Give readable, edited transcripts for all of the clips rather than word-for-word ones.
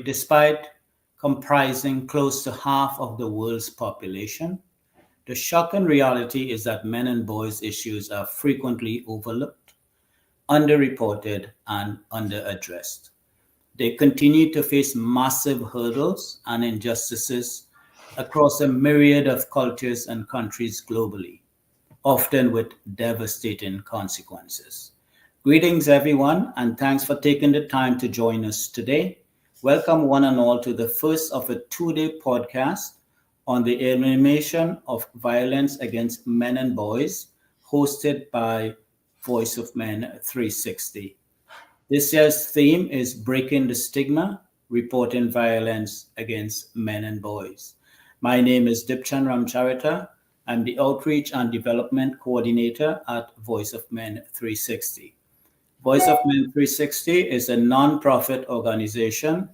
despite comprising close to half of the world's population, the shocking reality is that men and boys issues are frequently overlooked, underreported, and underaddressed. They continue to face massive hurdles and injustices across a myriad of cultures and countries globally, often with devastating consequences. Greetings, everyone, and thanks for taking the time to join us today. Welcome, one and all, to the first of a two-day podcast on the elimination of violence against men and boys, hosted by Voice of Men 360. This year's theme is Breaking the Stigma, Reporting Violence Against Men and Boys. My name is Dipchand Ramcharitar. I'm the Outreach and Development Coordinator at Voice of Men 360. Voice of Men 360 is a non-profit organization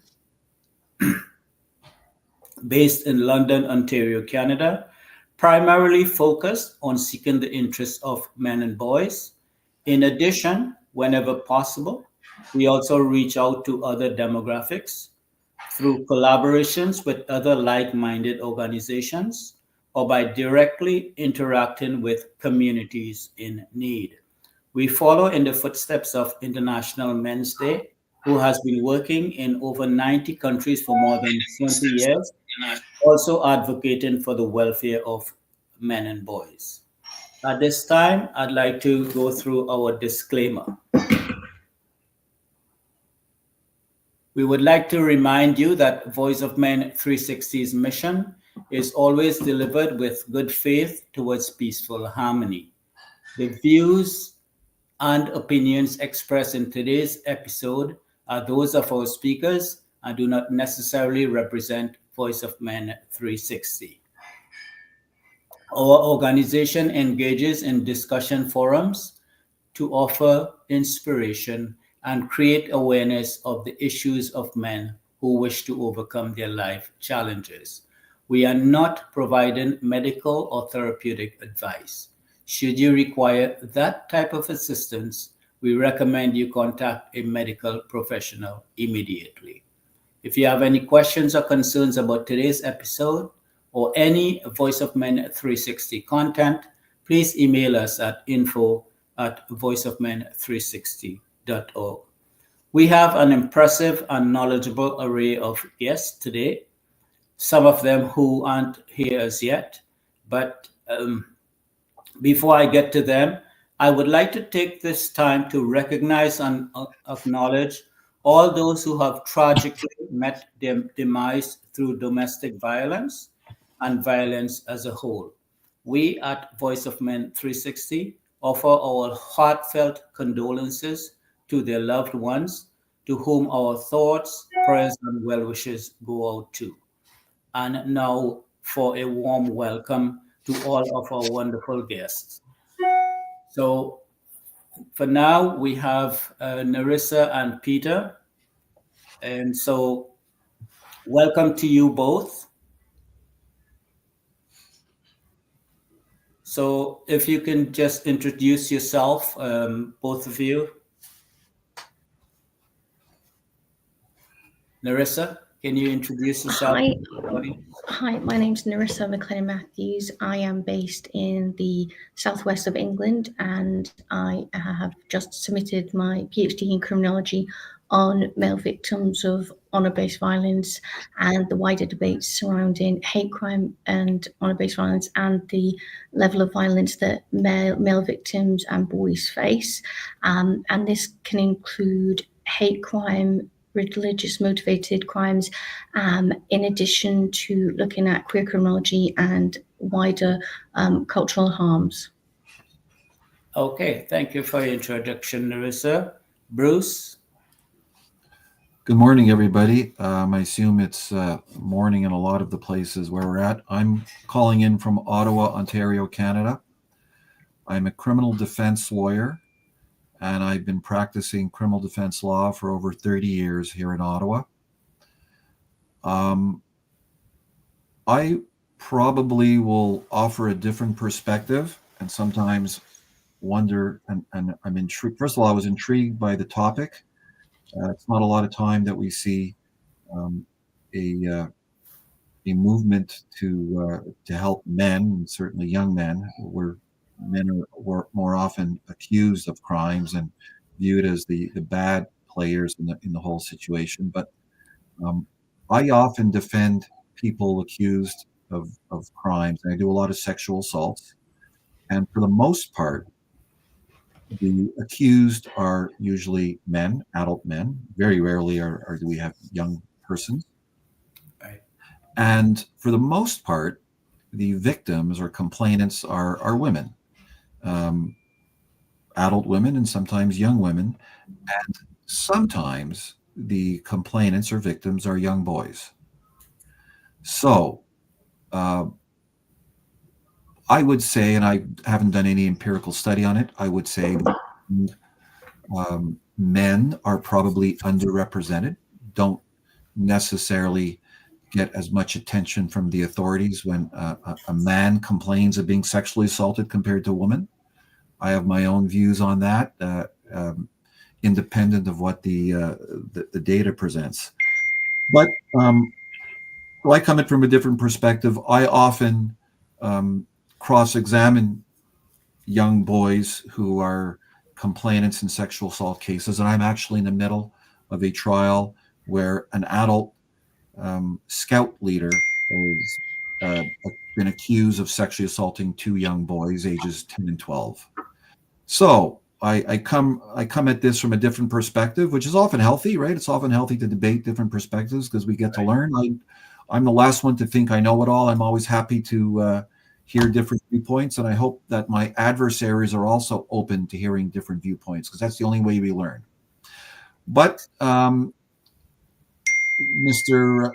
based in London, Ontario, Canada, primarily focused on seeking the interests of men and boys. In addition, whenever possible, we also reach out to other demographics through collaborations with other like-minded organizations or by directly interacting with communities in need. We follow in the footsteps of International Men's Day, who has been working in over 90 countries for more than 20 years, also advocating for the welfare of men and boys. At this time, I'd like to go through our disclaimer. We would like to remind you that Voice of Men 360's mission is always delivered with good faith towards peaceful harmony. The views and opinions expressed in today's episode are those of our speakers and do not necessarily represent Voice of Men 360. Our organization engages in discussion forums to offer inspiration and create awareness of the issues of men who wish to overcome their life challenges. We are not providing medical or therapeutic advice. Should you require that type of assistance, we recommend you contact a medical professional immediately. If you have any questions or concerns about today's episode or any Voice of Men 360 content, please email us at info@voiceofmen360.org. We have an impressive and knowledgeable array of guests today, some of them who aren't here as yet, but before I get to them, I would like to take this time to recognize and acknowledge all those who have tragically met their demise through domestic violence and violence as a whole. We at Voice of Men 360 offer our heartfelt condolences to their loved ones, to whom our thoughts, prayers, and well wishes go out to. And now for a warm welcome to all of our wonderful guests. So for now, we have Narissa and Peter. And so welcome to you both. So if you can just introduce yourself, both of you. Narissa, can you introduce yourself? Hi, my name's Narissa MacLennan-Matthews. I am based in the southwest of England, and I have just submitted my PhD in criminology on male victims of honour-based violence and the wider debates surrounding hate crime and honour-based violence and the level of violence that male victims and boys face. And this can include hate crime, religious motivated crimes, in addition to looking at queer criminology and wider cultural harms. Okay, thank you for your introduction, Narissa. Bruce? Good morning, everybody. I assume it's morning in a lot of the places where we're at. I'm calling in from Ottawa, Ontario, Canada. I'm a criminal defense lawyer, and I've been practicing criminal defense law for over 30 years here in Ottawa. I probably will offer a different perspective and sometimes wonder, and I'm intrigued. First of all, I was intrigued by the topic It's not a lot of time that we see a movement to help men, and certainly young men, where men are more often accused of crimes and viewed as the bad players in the whole situation. But I often defend people accused of crimes, and I do a lot of sexual assaults. And for the most part, the accused are usually men, adult men. Very rarely do we have young persons. Right. And for the most part, the victims or complainants are women, adult women, and sometimes young women. And sometimes the complainants or victims are young boys. So I would say, and I haven't done any empirical study on it, I would say men are probably underrepresented, don't necessarily get as much attention from the authorities when a man complains of being sexually assaulted compared to a woman. I have my own views on that, independent of what the data presents. But I come at from a different perspective. I often cross-examine young boys who are complainants in sexual assault cases, and I'm actually in the middle of a trial where an adult scout leader has been accused of sexually assaulting two young boys, ages 10 and 12. So I come at this from a different perspective, which is often healthy, right? It's often healthy to debate different perspectives because we get to learn. I'm the last one to think I know it all. I'm always happy to hear different viewpoints, and I hope that my adversaries are also open to hearing different viewpoints, because that's the only way we learn. But Mr.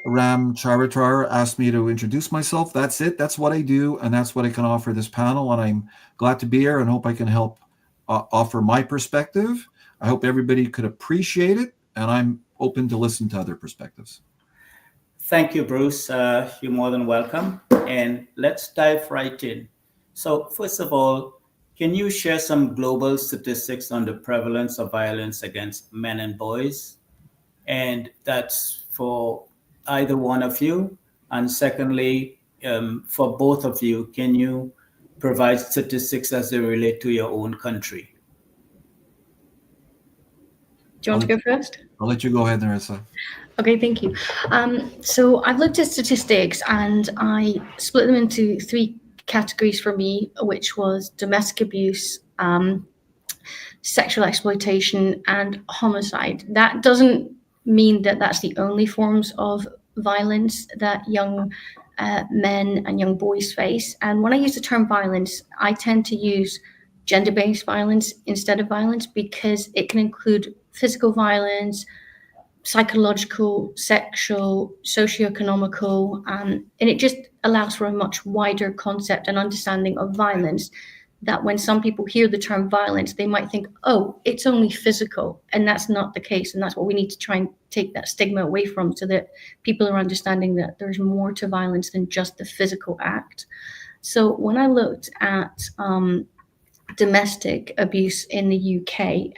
Ramcharitar asked me to introduce myself. That's it. That's what I do, and that's what I can offer this panel, and I'm glad to be here and hope I can help offer my perspective. I hope everybody could appreciate it, and I'm open to listen to other perspectives. Thank you, Bruce. You're more than welcome. And let's dive right in. So first of all, can you share some global statistics on the prevalence of violence against men and boys? And that's for either one of you. And secondly, for both of you, can you provide statistics as they relate to your own country? Do you want to go first? I'll let you go ahead, Narissa. Okay, thank you. So I've looked at statistics and I split them into three categories for me, which was domestic abuse, sexual exploitation, and homicide. That doesn't mean that that's the only forms of violence that young men and young boys face. And when I use the term violence, I tend to use gender-based violence instead of violence because it can include physical violence, psychological, sexual, socioeconomical, and it just allows for a much wider concept and understanding of violence, that when some people hear the term violence, they might think, oh, it's only physical, and that's not the case. And that's what we need to try and take that stigma away from, so that people are understanding that there's more to violence than just the physical act. So when I looked at domestic abuse in the UK,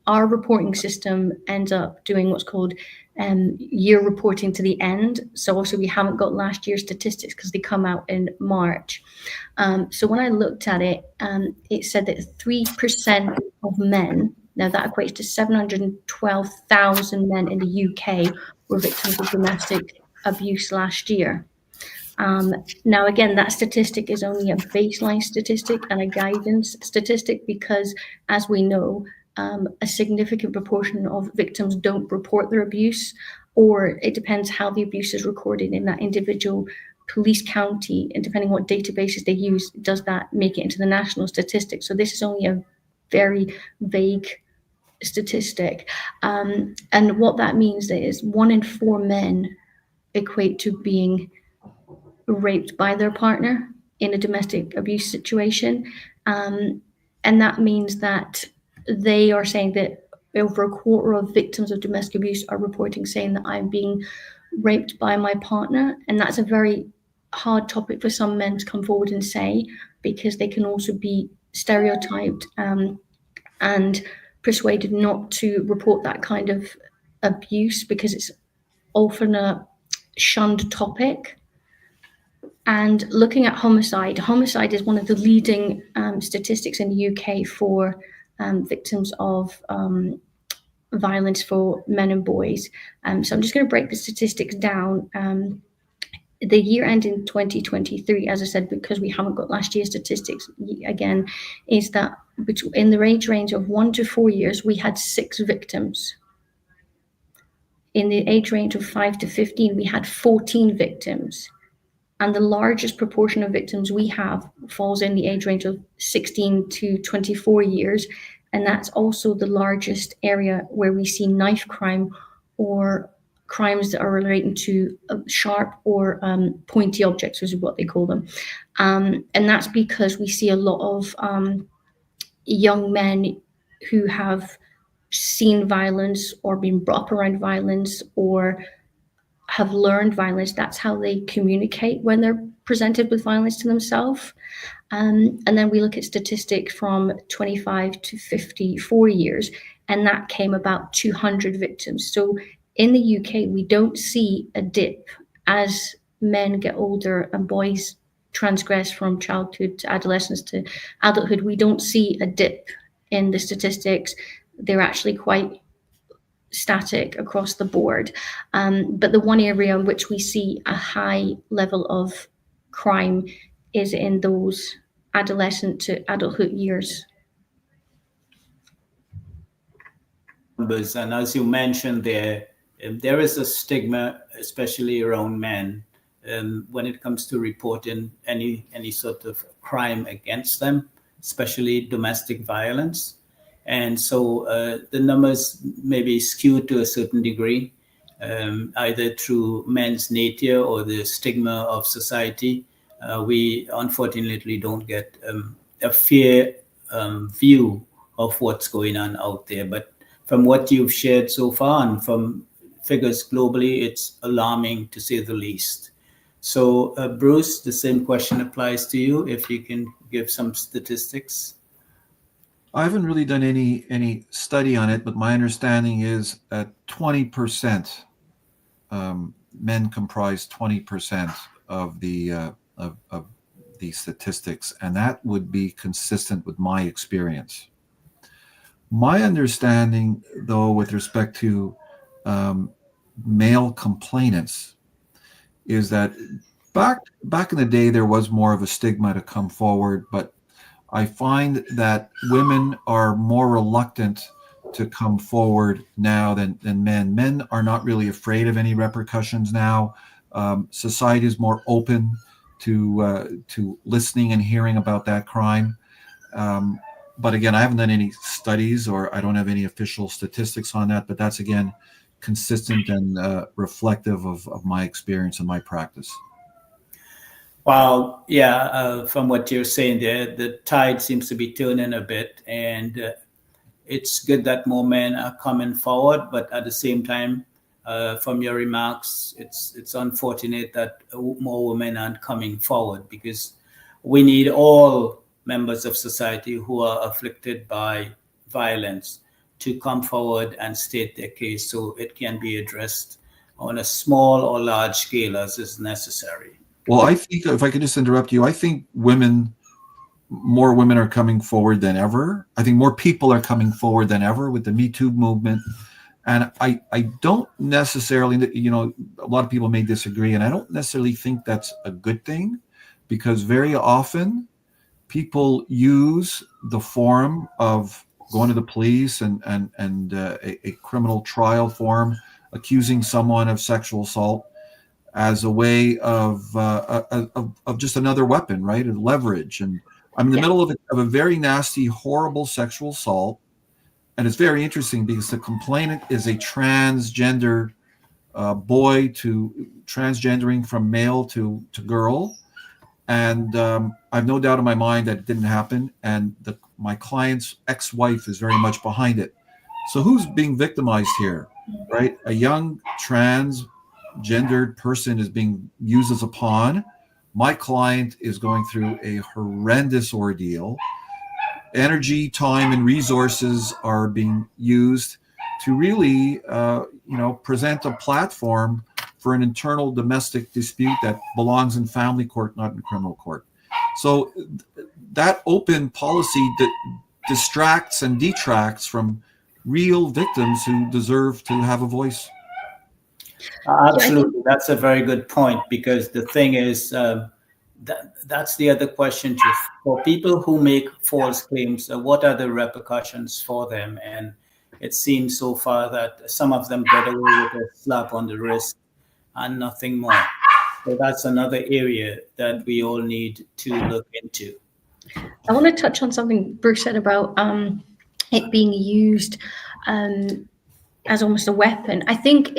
our reporting system ends up doing what's called year reporting to the end. So also we haven't got last year's statistics because they come out in March. So when I looked at it, it said that 3% of men, now that equates to 712,000 men in the UK, were victims of domestic abuse last year. Now, again, that statistic is only a baseline statistic and a guidance statistic because, as we know, a significant proportion of victims don't report their abuse, or it depends how the abuse is recorded in that individual police county, and depending what databases they use, does that make it into the national statistics. So this is only a very vague statistic. And what that means is 1 in 4 men equate to being raped by their partner in a domestic abuse situation. And that means that they are saying that over a quarter of victims of domestic abuse are reporting saying that I'm being raped by my partner. And that's a very hard topic for some men to come forward and say, because they can also be stereotyped and persuaded not to report that kind of abuse because it's often a shunned topic. And looking at homicide is one of the leading statistics in the UK for victims of violence for men and boys. So I'm just going to break the statistics down. The year ending 2023, as I said, because we haven't got last year's statistics again, is that in the age range of 1 to 4 years, we had 6 victims. In the age range of 5 to 15, we had 14 victims. And the largest proportion of victims we have falls in the age range of 16 to 24 years. And that's also the largest area where we see knife crime or crimes that are relating to sharp or pointy objects, is what they call them. And that's because we see a lot of young men who have seen violence or been brought up around violence or have learned violence. That's how they communicate when they're presented with violence to themselves. And then we look at statistics from 25 to 54 years, and that came about 200 victims. So in the UK, we don't see a dip as men get older and boys transgress from childhood to adolescence to adulthood. We don't see a dip in the statistics. They're actually quite static across the board. But the one area in which we see a high level of crime is in those adolescent to adulthood years. And as you mentioned there is a stigma, especially around men, when it comes to reporting any sort of crime against them, especially domestic violence. And so the numbers may be skewed to a certain degree, either through men's nature or the stigma of society. We unfortunately don't get a fair view of what's going on out there. But from what you've shared so far and from figures globally, it's alarming to say the least. So Bruce, the same question applies to you, if you can give some statistics. I haven't really done any study on it, but my understanding is that 20% men comprise 20% of the statistics, and that would be consistent with my experience. My understanding, though, with respect to male complainants, is that back in the day there was more of a stigma to come forward, but I find that women are more reluctant to come forward now than men. Men are not really afraid of any repercussions now. Society is more open to listening and hearing about that crime. But again, I haven't done any studies, or I don't have any official statistics on that, but that's, again, consistent and reflective of my experience and my practice. Well, yeah, from what you're saying there, the tide seems to be turning a bit, and it's good that more men are coming forward. But at the same time, from your remarks, it's unfortunate that more women aren't coming forward, because we need all members of society who are afflicted by violence to come forward and state their case, so it can be addressed on a small or large scale as is necessary. Well, I think, if I could just interrupt you, I think more women are coming forward than ever. I think more people are coming forward than ever with the Me Too movement. And I don't necessarily, a lot of people may disagree, and I don't necessarily think that's a good thing, because very often people use the forum of going to the police and a criminal trial forum, accusing someone of sexual assault, as a way of just another weapon, right? Of leverage. And I'm in the middle of a very nasty, horrible sexual assault. And it's very interesting because the complainant is a transgender boy to transgendering from male to girl. And I have no doubt in my mind that it didn't happen. And my client's ex-wife is very much behind it. So who's being victimized here, right? A young transgendered person is being used as a pawn. My client is going through a horrendous ordeal. Energy, time, and resources are being used to really, present a platform for an internal domestic dispute that belongs in family court, not in criminal court. So that open policy distracts and detracts from real victims who deserve to have a voice. Absolutely. That's a very good point, because the thing is, that's the other question too. For people who make false claims, what are the repercussions for them? And it seems so far that some of them get away with a slap on the wrist and nothing more. So that's another area that we all need to look into. I want to touch on something Bruce said about it being used as almost a weapon. I think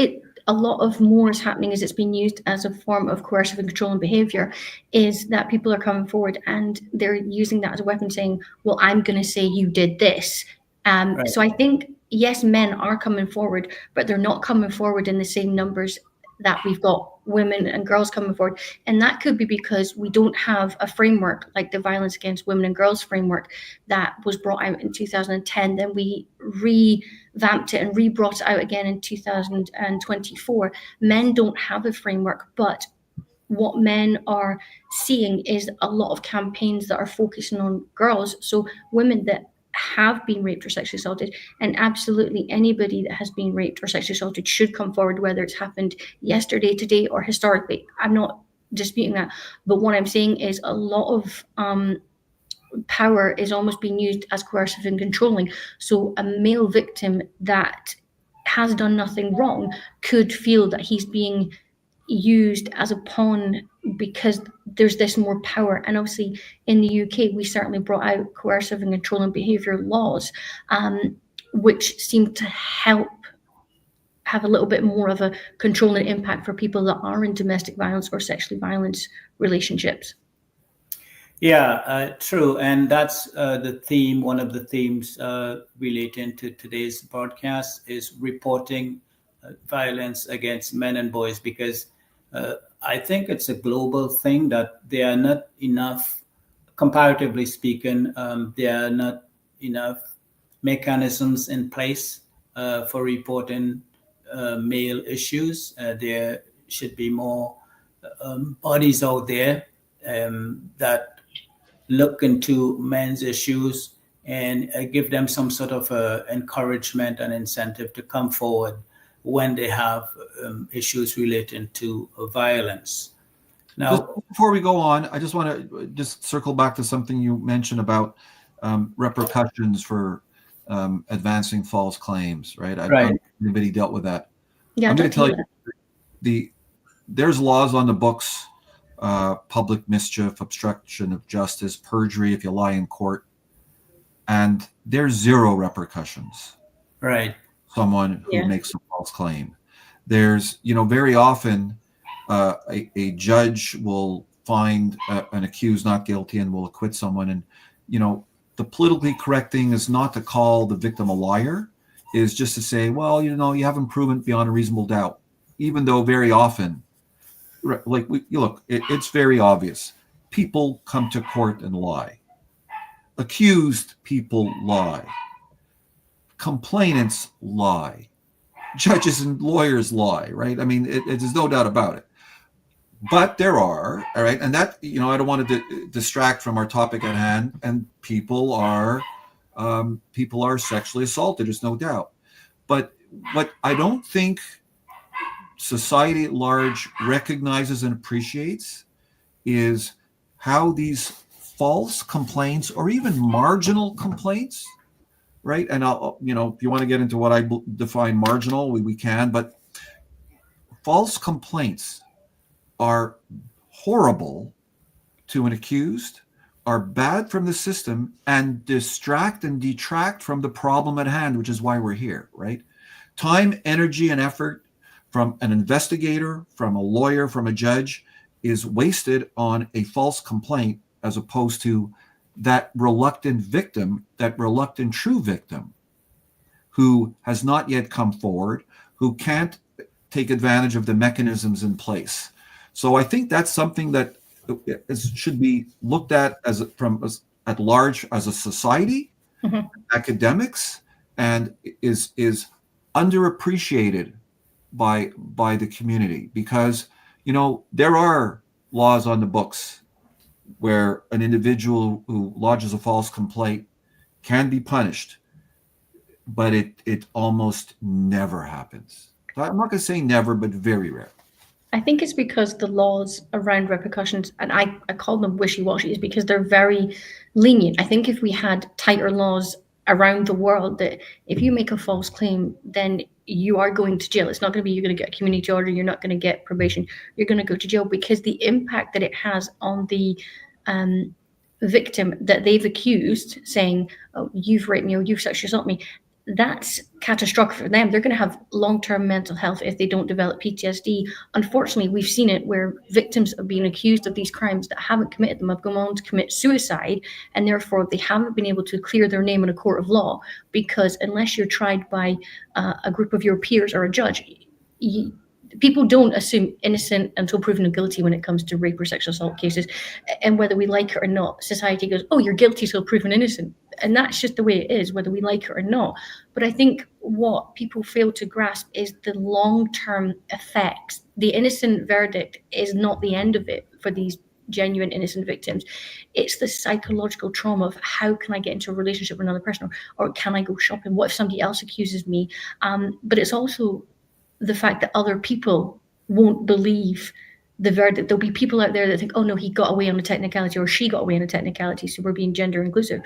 a lot of more is happening as it's being used as a form of coercive and controlling behavior, is that people are coming forward and they're using that as a weapon, saying, well, I'm going to say you did this. Right. So I think, yes, men are coming forward, but they're not coming forward in the same numbers that we've got women and girls coming forward. And that could be because we don't have a framework like the Violence Against Women and Girls framework that was brought out in 2010. Then we revamped it and re-brought it out again in 2024. Men don't have a framework, but what men are seeing is a lot of campaigns that are focusing on girls. So women that have been raped or sexually assaulted, and absolutely anybody that has been raped or sexually assaulted should come forward, whether it's happened yesterday, today, or historically. I'm not disputing that, but what I'm saying is a lot of power is almost being used as coercive and controlling. So a male victim that has done nothing wrong could feel that he's being used as a pawn because there's this more power. And obviously in the UK, we certainly brought out coercive and controlling behaviour laws, which seem to help have a little bit more of a controlling impact for people that are in domestic violence or sexually violence relationships. Yeah, true. And that's the theme. One of the themes relating to today's broadcast is reporting violence against men and boys, because I think it's a global thing that there are not enough, comparatively speaking, there are not enough mechanisms in place for reporting male issues. There should be more bodies out there that look into men's issues and give them some sort of encouragement and incentive to come forward when they have issues relating to violence. Now, just before we go on, I just want to just circle back to something you mentioned about repercussions for advancing false claims, right? I don't know if anybody dealt with that. Yeah, I'm going to tell you, there's laws on the books, public mischief, obstruction of justice, perjury if you lie in court, and there's zero repercussions. Right. Someone who makes a false claim. There's, very often a judge will find an accused not guilty and will acquit someone. And, the politically correct thing is not to call the victim a liar, is just to say, well, you haven't proven it beyond a reasonable doubt, even though very often, like it's very obvious. People come to court and lie. Accused people lie. Complainants lie. Judges and lawyers lie, right? I mean, there's no doubt about it. But there are, all right, and that, I don't want to distract from our topic at hand, and people are sexually assaulted, there's no doubt. But what I don't think society at large recognizes and appreciates is how these false complaints or even marginal complaints, right? And I'll, if you want to get into what I define marginal, we can, but false complaints are horrible to an accused, are bad from the system, and distract and detract from the problem at hand, which is why we're here, right? Time, energy, and effort from an investigator, from a lawyer, from a judge is wasted on a false complaint as opposed to that reluctant victim, that reluctant true victim who has not yet come forward, who can't take advantage of the mechanisms in place. So I think that's something that should be looked at at large as a society, academics, and is underappreciated by the community, because there are laws on the books where an individual who lodges a false complaint can be punished, but it almost never happens. I'm not going to say never, but very rare. I think it's because the laws around repercussions, and I call them wishy-washy, is because they're very lenient. I think if we had tighter laws around the world, that if you make a false claim, then you are going to jail. It's not going to be you're going to get a community order, you're not going to get probation, you're going to go to jail, because the impact that it has on the victim that they've accused, saying, oh, you've raped me or you've sexually assaulted me, that's catastrophic for them. They're going to have long-term mental health if they don't develop PTSD. Unfortunately, we've seen it where victims of being accused of these crimes that haven't committed them have gone on to commit suicide, and therefore they haven't been able to clear their name in a court of law, because unless you're tried by a group of your peers or a judge, people don't assume innocent until proven guilty when it comes to rape or sexual assault cases. And whether we like it or not, society goes, oh, you're guilty till proven innocent. And that's just the way it is, whether we like it or not. But I think what people fail to grasp is the long-term effects. The innocent verdict is not the end of it for these genuine innocent victims. It's the psychological trauma of, how can I get into a relationship with another person, or can I go shopping? What if somebody else accuses me? But it's also the fact that other people won't believe the verdict. There'll be people out there that think, oh no, he got away on a technicality, or she got away on a technicality, so we're being gender inclusive.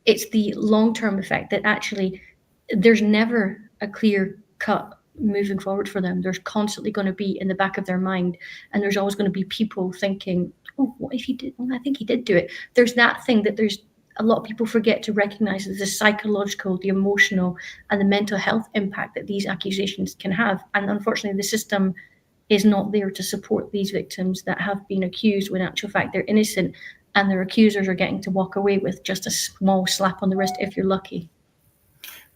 It's the long-term effect that actually there's never a clear cut moving forward for them. There's constantly going to be in the back of their mind, and there's always going to be people thinking, oh, what if he did? Well, I think he did do it. There's that thing that there's a lot of people forget to recognize, the psychological, the emotional, and the mental health impact that these accusations can have. And unfortunately, the system is not there to support these victims that have been accused when in actual fact they're innocent, and their accusers are getting to walk away with just a small slap on the wrist if you're lucky.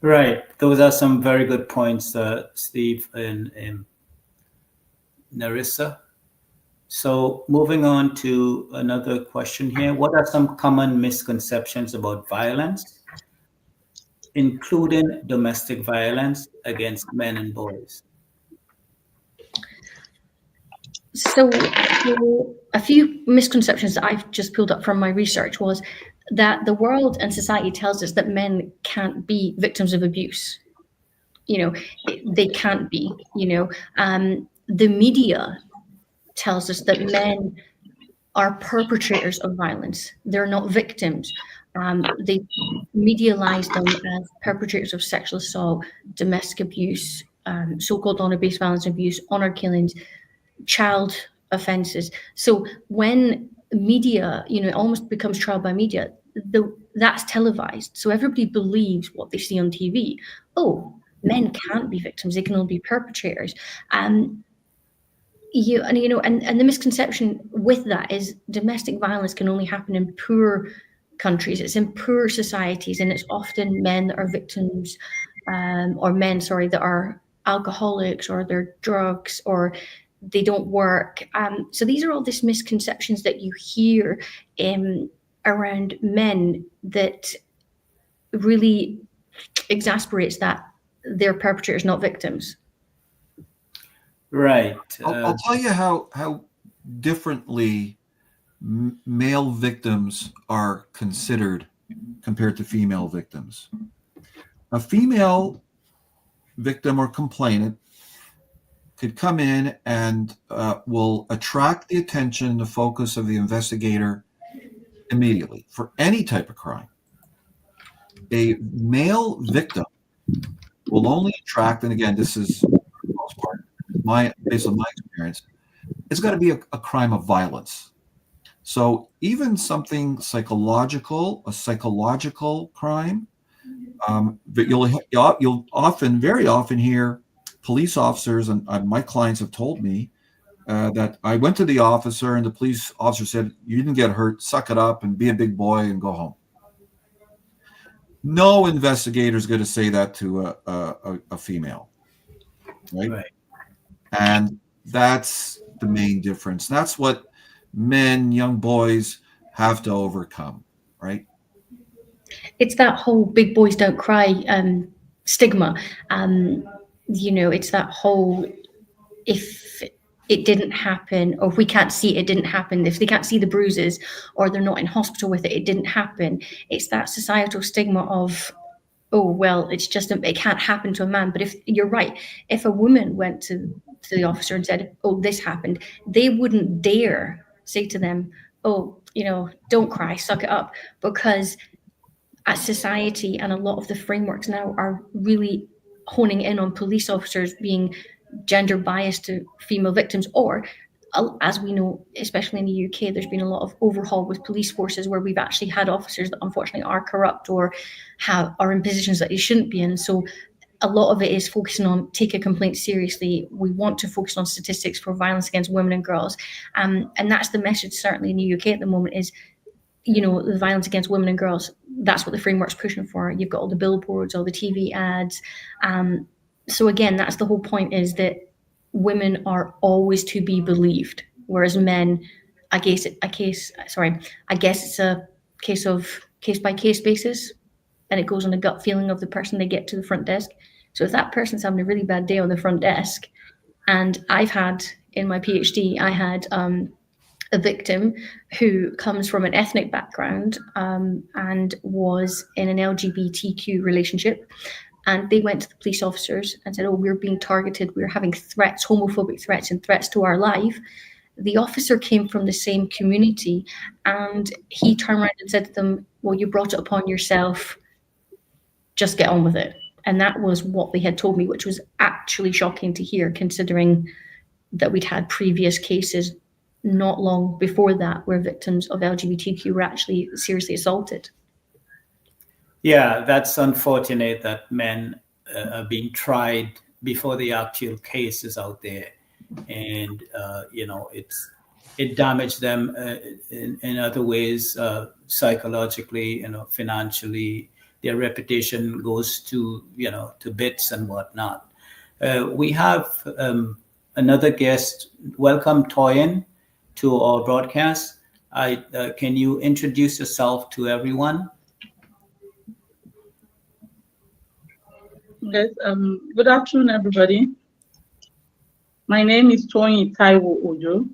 Right. Those are some very good points, Steve and Narissa. So moving on to another question here. What are some common misconceptions about violence, including domestic violence against men and boys? So a few misconceptions that I've just pulled up from my research was that the world and society tells us that men can't be victims of abuse. They can't be, the media tells us that men are perpetrators of violence. They're not victims. They medialize them as perpetrators of sexual assault, domestic abuse, so-called honor-based violence abuse, honor killings, child offenses. So when media, it almost becomes trial by media, that's televised. So everybody believes what they see on TV. Oh, men can't be victims. They can only be perpetrators. And the misconception with that is domestic violence can only happen in poor countries. It's in poor societies, and it's often men that are victims, that are alcoholics, or they're drugs, or they don't work. So these are all these misconceptions that you hear around men that really exasperates that they're perpetrators, not victims. Right. I'll tell you how differently male victims are considered compared to female victims. A female victim or complainant could come in and will attract the attention, the focus of the investigator immediately for any type of crime. A male victim will only attract, and again, this is for the most part, based on my experience, it's got to be a crime of violence. So even something psychological, a psychological crime, but you'll very often hear police officers, and my clients have told me that I went to the officer and the police officer said, "You didn't get hurt, suck it up and be a big boy and go home." No investigator is going to say that to a female, right? And that's the main difference. That's what men, young boys have to overcome, right? It's that whole big boys don't cry stigma. It's that whole, if it didn't happen, or if we can't see it didn't happen, if they can't see the bruises or they're not in hospital with it didn't happen. It's that societal stigma of, oh, well, it can't happen to a man. But if you're right, if a woman went to the officer and said, oh, this happened, they wouldn't dare say to them, oh, don't cry, suck it up, because as society and a lot of the frameworks now are really honing in on police officers being gender biased to female victims, or as we know, especially in the UK, there's been a lot of overhaul with police forces where we've actually had officers that unfortunately are corrupt or are in positions that they shouldn't be in. So a lot of it is focusing on take a complaint seriously. We want to focus on statistics for violence against women and girls. And that's the message certainly in the UK at the moment is, the violence against women and girls. That's what the framework's pushing for. You've got all the billboards, all the TV ads. So again, that's the whole point, is that women are always to be believed, whereas men, I guess it's a case of case-by-case basis, and it goes on the gut feeling of the person they get to the front desk. So if that person's having a really bad day on the front desk, and I've had, in my PhD, I had a victim who comes from an ethnic background and was in an LGBTQ relationship. And they went to the police officers and said, oh, we're being targeted. We're having threats, homophobic threats and threats to our life. The officer came from the same community, and he turned around and said to them, well, you brought it upon yourself. Just get on with it. And that was what they had told me, which was actually shocking to hear, considering that we'd had previous cases not long before that where victims of LGBTQ were actually seriously assaulted. Yeah, that's unfortunate that men are being tried before the actual case is out there, and it damaged them in other ways, psychologically, financially. Their reputation goes to bits and whatnot. We have another guest. Welcome, Toyin, to our broadcast. Can you introduce yourself to everyone? Yes, good afternoon, everybody. My name is Toyin Taiwo-Ojo.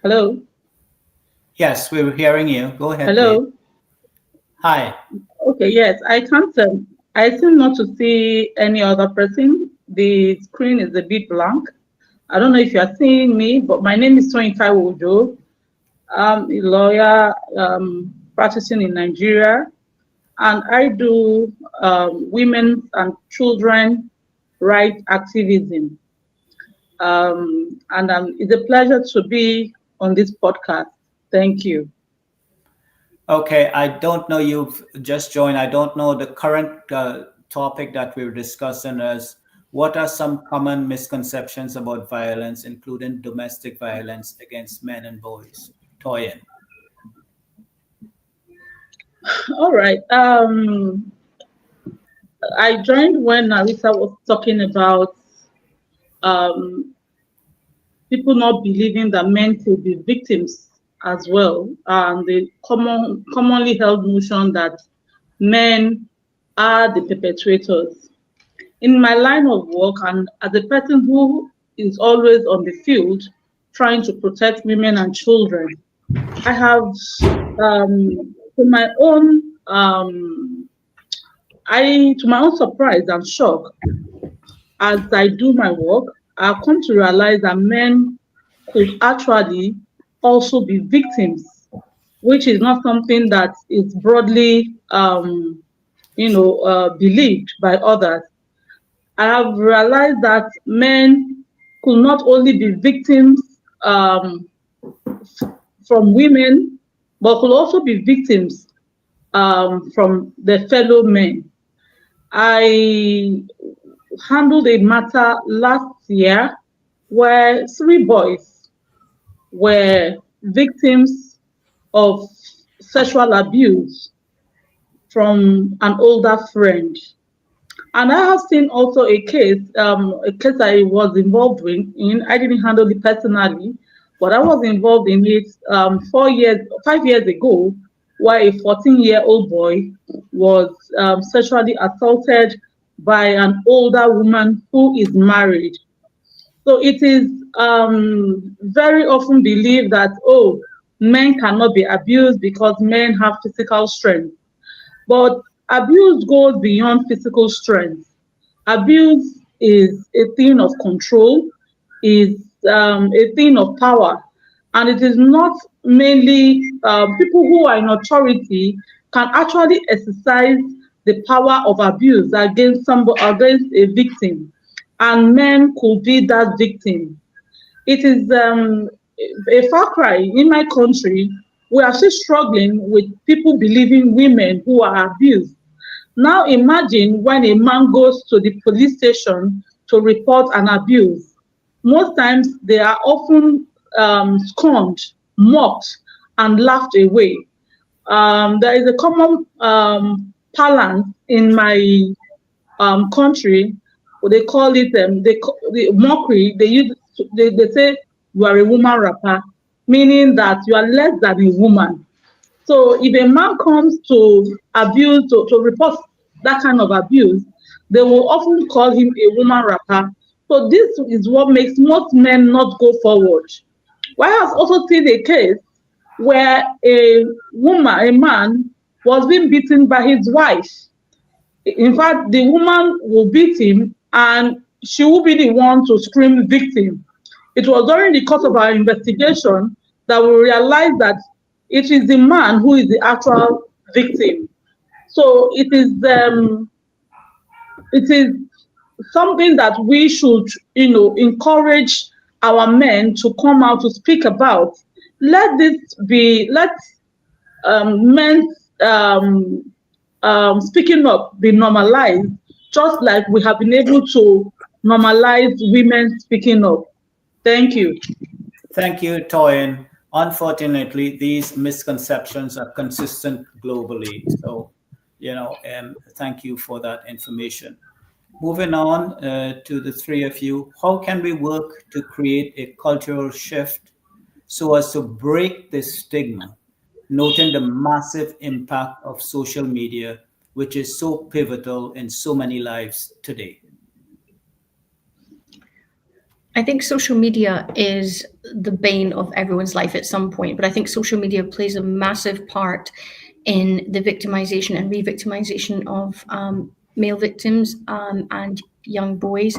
Hello? Yes, we were hearing you. Go ahead. Hello? Please. Hi. Okay, yes, I can't, I seem not to see any other person. The screen is a bit blank. I don't know if you are seeing me, but my name is Toyin Taiwo-Ojo. I'm a lawyer practicing in Nigeria, and I do women and children rights activism. And it's a pleasure to be on this podcast. Thank you. Okay, I don't know, you've just joined. I don't know the current topic that we're discussing is what are some common misconceptions about violence, including domestic violence against men and boys? Toyin. All right. I joined when Narissa was talking about people not believing that men could be victims as well, and the commonly held notion that men are the perpetrators. In my line of work, and as a person who is always on the field trying to protect women and children, I have, to my own surprise and shock, as I do my work, I've come to realize that men could actually also be victims, which is not something that is broadly, believed by others. I have realized that men could not only be victims from women, but could also be victims from their fellow men. I handled a matter last year where 3 boys were victims of sexual abuse from an older friend. And I have seen also a case I was involved in. I didn't handle it personally, but I was involved in it 5 years ago, where a 14-year-old boy was sexually assaulted by an older woman who is married. So it is very often believed that, oh, men cannot be abused because men have physical strength. But abuse goes beyond physical strength. Abuse is a thing of control, is a thing of power, and it is not mainly people who are in authority can actually exercise the power of abuse against somebody, against a victim, and men could be that victim. It is a far cry in my country. We are still struggling with people believing women who are abused. Now imagine when a man goes to the police station to report an abuse. Most times they are often scorned, mocked, and laughed away. There is a common parlance in my country. They call it the mockery. They say you are a woman rapper, meaning that you are less than a woman. So if a man comes to abuse, to report that kind of abuse, they will often call him a woman rapper. So this is what makes most men not go forward. Well, I have also seen a case where a man was being beaten by his wife. In fact, the woman will beat him and she will be the one to scream victim. It was during the course of our investigation that we realized that it is the man who is the actual victim. So it is something that we should, encourage our men to come out to speak about. Let men's speaking up be normalized, just like we have been able to normalize women speaking up. Thank you. Thank you, Toyin. Unfortunately, these misconceptions are consistent globally. So, thank you for that information. Moving on to the three of you, how can we work to create a cultural shift so as to break this stigma, noting the massive impact of social media, which is so pivotal in so many lives today? I think social media is the bane of everyone's life at some point, but I think social media plays a massive part in the victimization and re-victimization of male victims and young boys,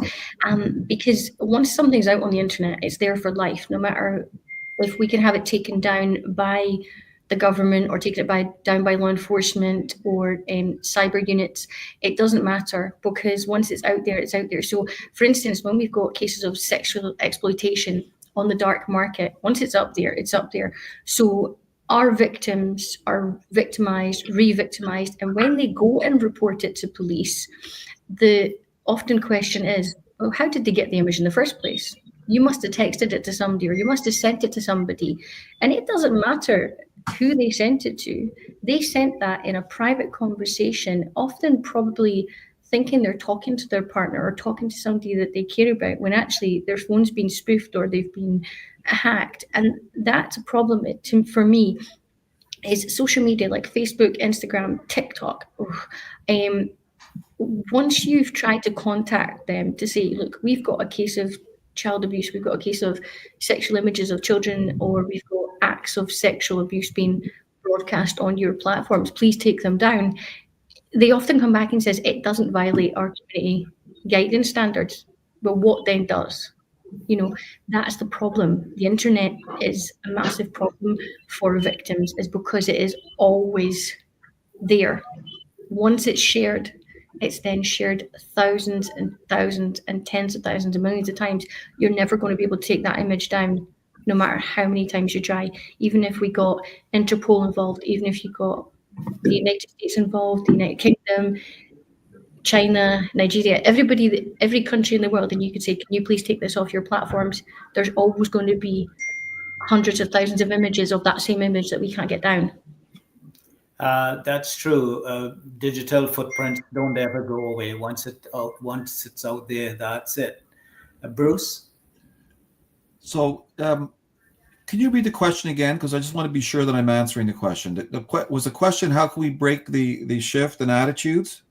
because once something's out on the internet, it's there for life, no matter if we can have it taken down by the government or taken down by law enforcement or cyber units. It doesn't matter, because once it's out there, it's out there. So, for instance, when we've got cases of sexual exploitation on the dark market, once it's up there, it's up there. So our victims are victimized, re-victimized, and when they go and report it to police, the often question is, well, how did they get the image in the first place? You must have texted it to somebody, or you must have sent it to somebody. And it doesn't matter who they sent it to. They sent that in a private conversation, often probably thinking they're talking to their partner or talking to somebody that they care about, when actually their phone's been spoofed or they've been hacked. And that's a problem for me, is social media like Facebook, Instagram, TikTok. Once you've tried to contact them to say, look, we've got a case of child abuse, we've got a case of sexual images of children, or we've got acts of sexual abuse being broadcast on your platforms, please take them down. They often come back and says it doesn't violate our community guidance standards. But what then does? That's the problem. The internet is a massive problem for victims, is because it is always there. Once it's shared, it's then shared thousands and thousands and tens of thousands and millions of times. You're never going to be able to take that image down, no matter how many times you try. Even if we got Interpol involved, even if you got the United States involved, the United Kingdom, China, Nigeria, every country in the world, and you could say, can you please take this off your platforms? There's always going to be hundreds of thousands of images of that same image that we can't get down. That's true. Digital footprints don't ever go away. Once it's out there, that's it. Bruce? So Can you read the question again? Because I just want to be sure that I'm answering the question. Was the question, how can we break the shift in attitudes?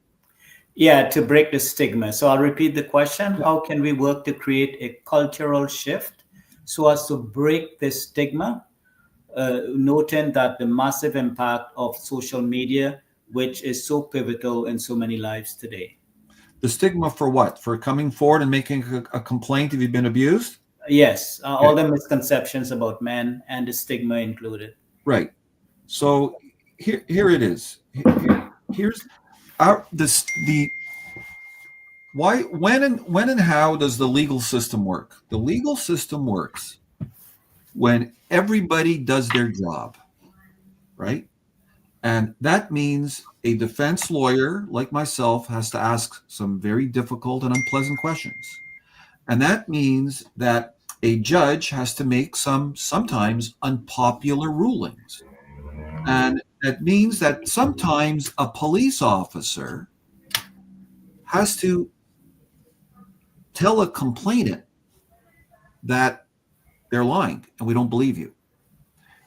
Yeah, to break the stigma. So I'll repeat the question. How can we work to create a cultural shift so as to break this stigma, noting that the massive impact of social media, which is so pivotal in so many lives today? The stigma for what? For coming forward and making a complaint if you've been abused? Yes, all the misconceptions about men and the stigma included. Right. So here it is. Here's when and how does the legal system work? The legal system works when everybody does their job, right? And that means a defense lawyer like myself has to ask some very difficult and unpleasant questions. And that means that a judge has to make sometimes unpopular rulings. And that means that sometimes a police officer has to tell a complainant that they're lying and we don't believe you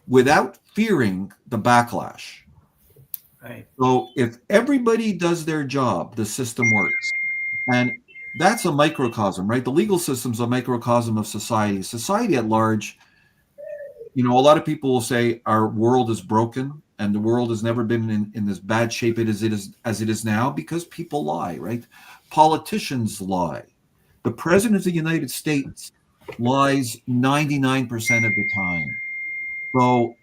without fearing the backlash. Right. So if everybody does their job, the system works. And that's a microcosm, right? The legal system's a microcosm of society. Society at large, a lot of people will say our world is broken and the world has never been in this bad shape as it is now because people lie, right? Politicians lie. The president of the United States lies 99% of the time. So,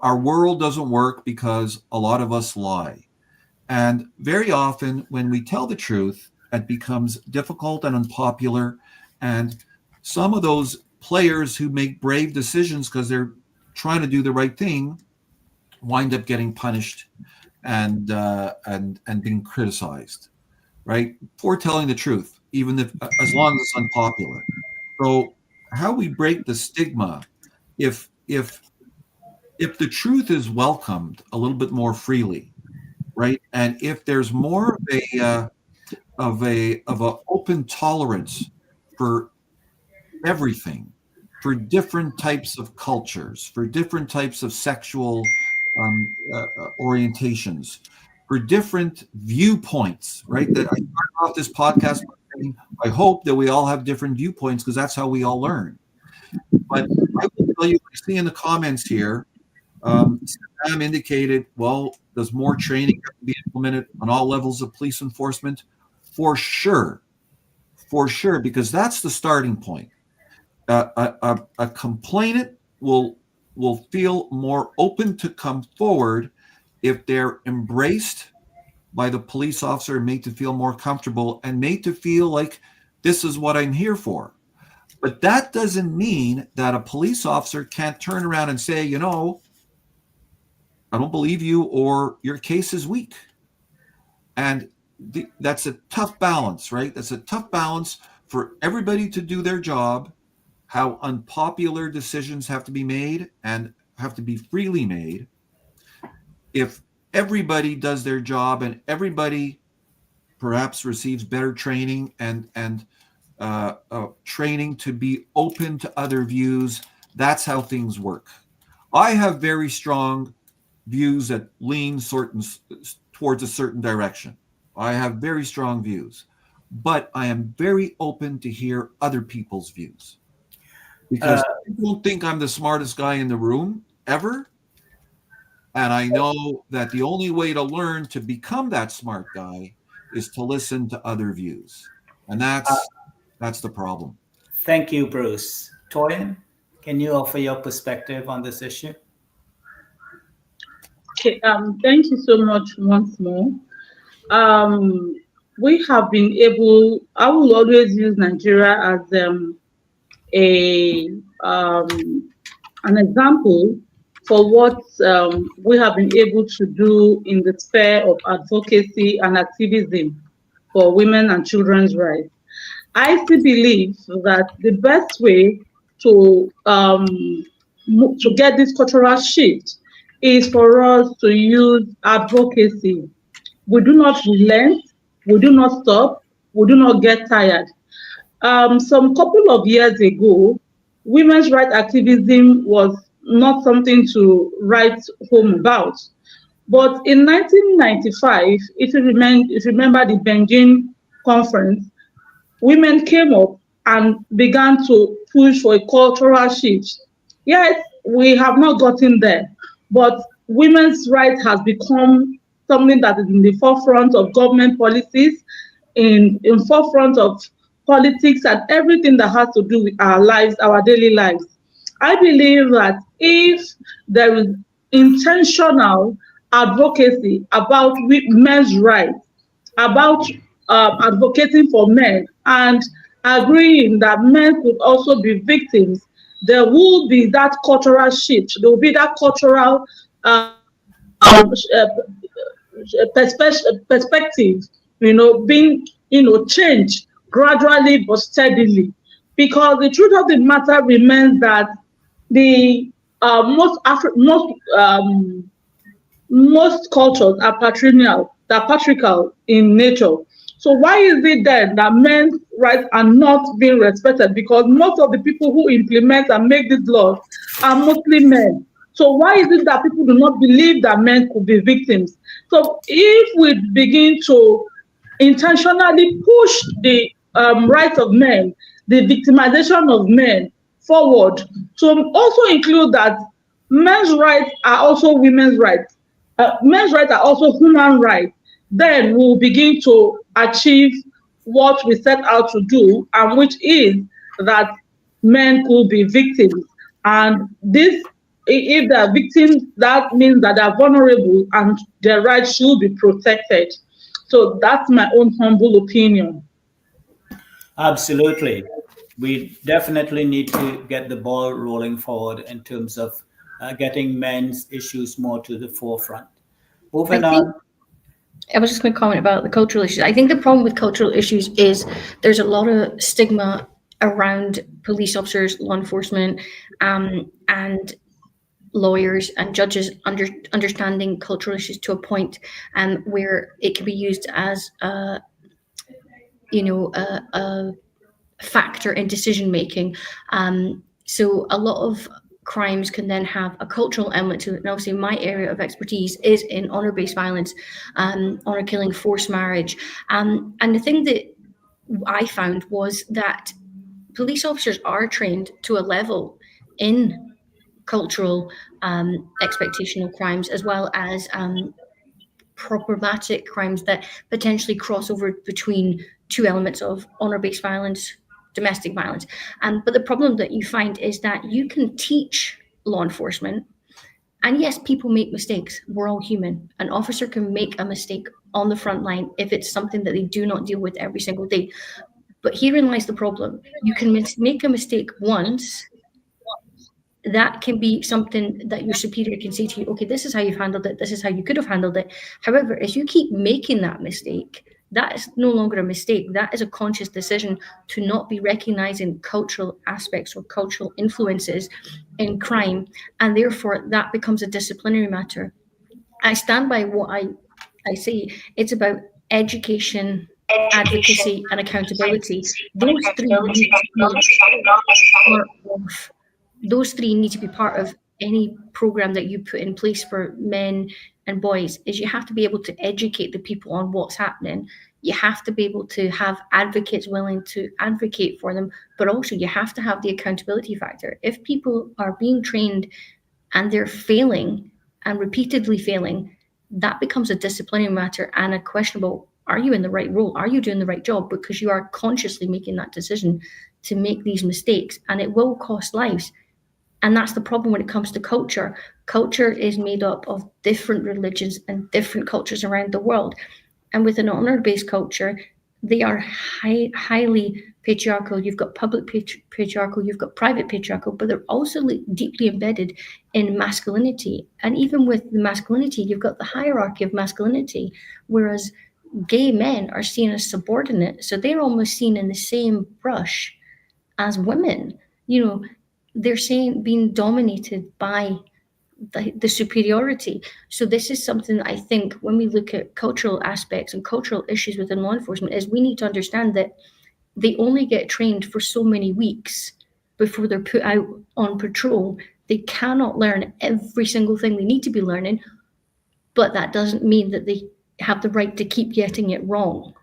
our world doesn't work because a lot of us lie. And very often when we tell the truth, it becomes difficult and unpopular. And some of those players who make brave decisions because they're trying to do the right thing wind up getting punished and being criticized, right? For telling the truth, even if as long as it's unpopular. So how we break the stigma, if the truth is welcomed a little bit more freely, right? And if there's more of a open tolerance for everything, for different types of cultures, for different types of sexual orientations, for different viewpoints, right? That I started off this podcast by saying, I hope that we all have different viewpoints because that's how we all learn. But I will tell you, I see in the comments here, Sam indicated, well, does more training have to be implemented on all levels of police enforcement? For sure, because that's the starting point. A complainant will feel more open to come forward if they're embraced by the police officer and made to feel more comfortable and made to feel like this is what I'm here for. But that doesn't mean that a police officer can't turn around and say, I don't believe you or your case is weak. And that's a tough balance, right? That's a tough balance for everybody to do their job, how unpopular decisions have to be made and have to be freely made. If everybody does their job and everybody perhaps receives better training and training to be open to other views, that's how things work. I have very strong views that lean towards a certain direction. I have very strong views, but I am very open to hear other people's views because I don't think I'm the smartest guy in the room ever. And I know that the only way to learn to become that smart guy is to listen to other views. And that's the problem. Thank you, Bruce. Toyin, can you offer your perspective on this issue? Okay, thank you so much once more. We have been able, I will always use Nigeria as an example for what we have been able to do in the sphere of advocacy and activism for women and children's rights. I still believe that the best way to get this cultural shift is for us to use advocacy. We do not relent, we do not stop, we do not get tired. Some couple of years ago, women's rights activism was not something to write home about. But in 1995, if you remember the Beijing conference, women came up and began to push for a cultural shift. Yes, we have not gotten there, but women's rights has become something that is in the forefront of government policies, in forefront of politics and everything that has to do with our lives, our daily lives. I believe that if there is intentional advocacy about men's rights, about advocating for men and agreeing that men could also be victims, there will be that cultural shift. There will be that cultural perspective, being, changed gradually but steadily. Because the truth of the matter remains that the most cultures are patrilineal, they're patriarchal in nature. So why is it then that men's rights are not being respected? Because most of the people who implement and make these laws are mostly men. So why is it that people do not believe that men could be victims? So if we begin to intentionally push the rights of men, the victimization of men forward, to also include that men's rights are also women's rights, men's rights are also human rights, then we'll begin to achieve what we set out to do, and which is that men could be victims. And this, if they are victims, that means that they are vulnerable and their rights should be protected. So that's my own humble opinion. Absolutely. We definitely need to get the ball rolling forward in terms of getting men's issues more to the forefront. Moving on. I was just going to comment about the cultural issues. I think the problem with cultural issues is there's a lot of stigma around police officers, law enforcement, and lawyers and judges understanding cultural issues to a point where it can be used as a factor in decision making. So a lot of crimes can then have a cultural element to it. And obviously my area of expertise is in honor-based violence, honor killing, forced marriage. And the thing that I found was that police officers are trained to a level in cultural expectational crimes, as well as problematic crimes that potentially cross over between two elements of honor-based violence, domestic violence. But the problem that you find is that you can teach law enforcement, and yes, people make mistakes. We're all human. An officer can make a mistake on the front line if it's something that they do not deal with every single day. But herein lies the problem. You can make a mistake once. That can be something that your superior can say to you, okay, this is how you've handled it. This is how you could have handled it. However, if you keep making that mistake, that is no longer a mistake. That is a conscious decision to not be recognizing cultural aspects or cultural influences in crime. And therefore, that becomes a disciplinary matter. I stand by what I say. It's about education, advocacy, and accountability. Those three need to be part of any program that you put in place for men and boys. Is you have to be able to educate the people on what's happening. You have to be able to have advocates willing to advocate for them, but also you have to have the accountability factor. If people are being trained and they're failing and repeatedly failing, that becomes a disciplinary matter and a questionable, are you in the right role? Are you doing the right job? Because you are consciously making that decision to make these mistakes, and it will cost lives. And that's the problem when it comes to culture. Culture is made up of different religions and different cultures around the world. And with an honor-based culture, they are highly patriarchal. You've got public patriarchal, you've got private patriarchal, but they're also deeply embedded in masculinity. And even with the masculinity, you've got the hierarchy of masculinity, whereas gay men are seen as subordinate. So they're almost seen in the same brush as women. They're being dominated by the superiority. So this is something that I think when we look at cultural aspects and cultural issues within law enforcement, is we need to understand that they only get trained for so many weeks before they're put out on patrol. They cannot learn every single thing they need to be learning, but that doesn't mean that they have the right to keep getting it wrong.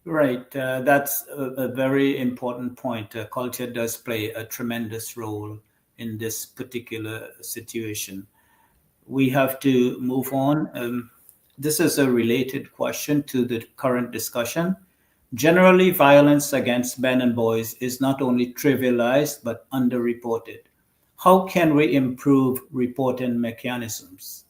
Right. That's a very important point. Culture does play a tremendous role in this particular situation. We have to move on. This is a related question to the current discussion. Generally, violence against men and boys is not only trivialized but underreported. How can we improve reporting mechanisms?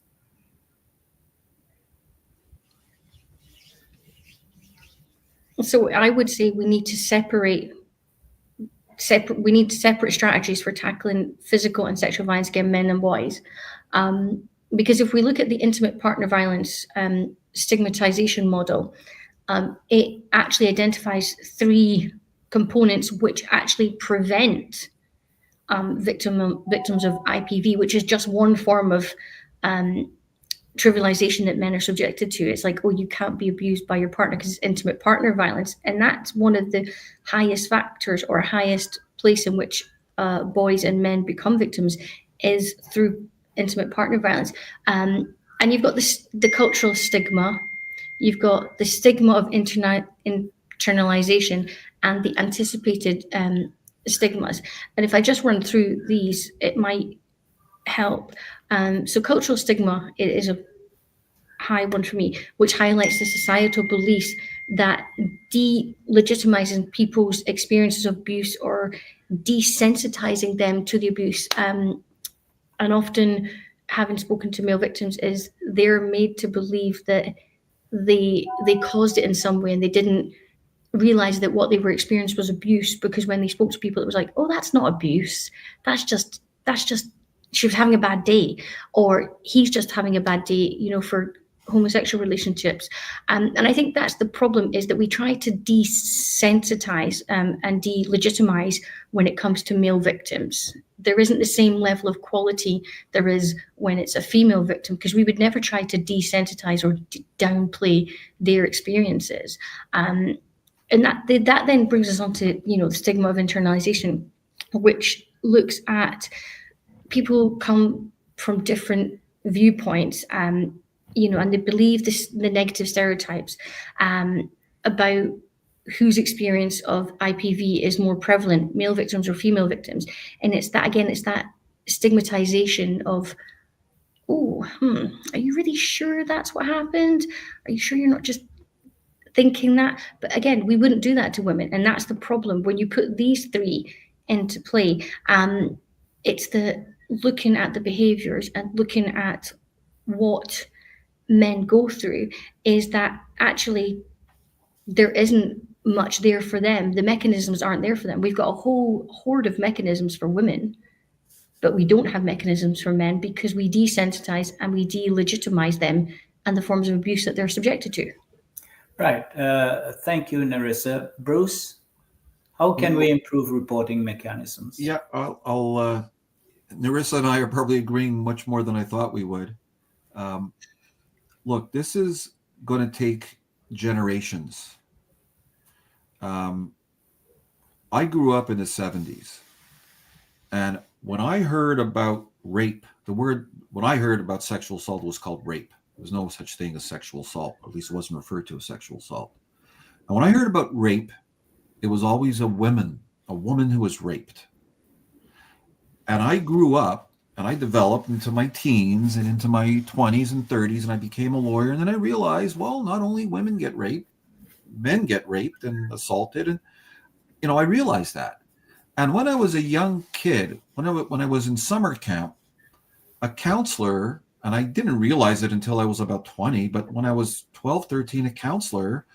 So I would say we need to separate strategies for tackling physical and sexual violence against men and boys. Because if we look at the intimate partner violence stigmatization model, it actually identifies 3 components which actually prevent victims of IPV, which is just one form of trivialization that men are subjected to. It's like, oh, you can't be abused by your partner because it's intimate partner violence. And that's one of the highest factors or highest place in which boys and men become victims is through intimate partner violence. And you've got the cultural stigma, you've got the stigma of internalization and the anticipated stigmas. And if I just run through these, it might help. So cultural stigma is a high one for me, which highlights the societal beliefs that delegitimizing people's experiences of abuse or desensitizing them to the abuse. And often, having spoken to male victims, is they're made to believe that they caused it in some way and they didn't realize that what they were experiencing was abuse, because when they spoke to people, it was like, oh, that's not abuse. That's just she was having a bad day, or he's just having a bad day, for homosexual relationships. And I think that's the problem, is that we try to desensitize and delegitimize when it comes to male victims. There isn't the same level of quality there is when it's a female victim, because we would never try to desensitize or downplay their experiences. And that then brings us on to, the stigma of internalization, which looks at people come from different viewpoints, and they believe the negative stereotypes about whose experience of IPV is more prevalent, male victims or female victims. And it's that stigmatization of, are you really sure that's what happened? Are you sure you're not just thinking that? But again, we wouldn't do that to women. And that's the problem. When you put these 3 into play, it's the looking at the behaviors and looking at what men go through, is that actually there isn't much there for them. The mechanisms aren't there for them. We've got a whole horde of mechanisms for women, but we don't have mechanisms for men because we desensitize and we delegitimize them and the forms of abuse that they're subjected to. Right. Thank you, Narissa. Bruce, how can we improve reporting mechanisms? Yeah, I'll Narissa and I are probably agreeing much more than I thought we would. Look, this is going to take generations. I grew up in the 70s, and when I heard about rape, when I heard about sexual assault was called rape. There was no such thing as sexual assault, or at least it wasn't referred to as sexual assault. And when I heard about rape, it was always a woman who was raped. And I grew up and I developed into my teens and into my 20s and 30s, and I became a lawyer. And then I realized, well, not only women get raped, men get raped and assaulted. And, I realized that. And when I was a young kid, when I was in summer camp, a counselor, and I didn't realize it until I was about 20, but when I was 12, 13, a counselor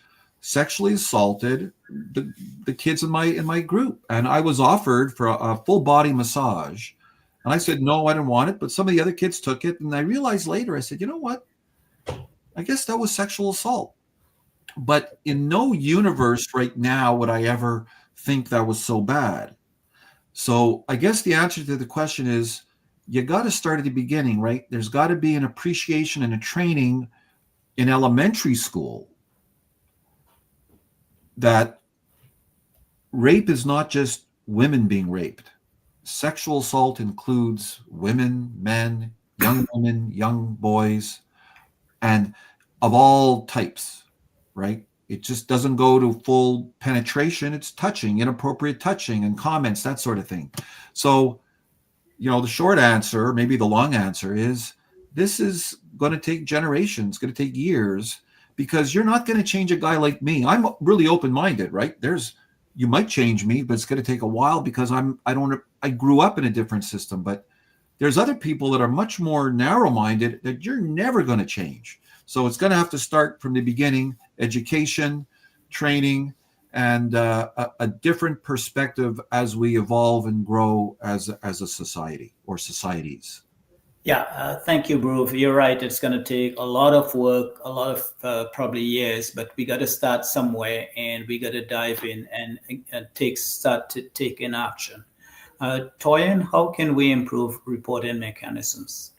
sexually assaulted the kids in my group. And I was offered for a full body massage. And I said, no, I didn't want it. But some of the other kids took it. And I realized later, I said, you know what? I guess that was sexual assault. But in no universe right now would I ever think that was so bad. So I guess the answer to the question is, you got to start at the beginning, right? There's got to be an appreciation and a training in elementary school that rape is not just women being raped. Sexual assault includes women, men, young women, young boys, and of all types, right? It just doesn't go to full penetration. It's touching, inappropriate touching and comments, that sort of thing. So, the short answer, maybe the long answer, is this is going to take generations, going to take years, because you're not going to change a guy like me. I'm really open-minded, right? You might change me, but it's going to take a while because I grew up in a different system. But there's other people that are much more narrow-minded that you're never going to change. So it's going to have to start from the beginning: education, training, and a different perspective as we evolve and grow as a society or societies. Yeah, thank you, Bruce. You're right. It's going to take a lot of work, a lot of probably years, but we got to start somewhere, and we got to dive in and start to take in action. Toyin, how can we improve reporting mechanisms?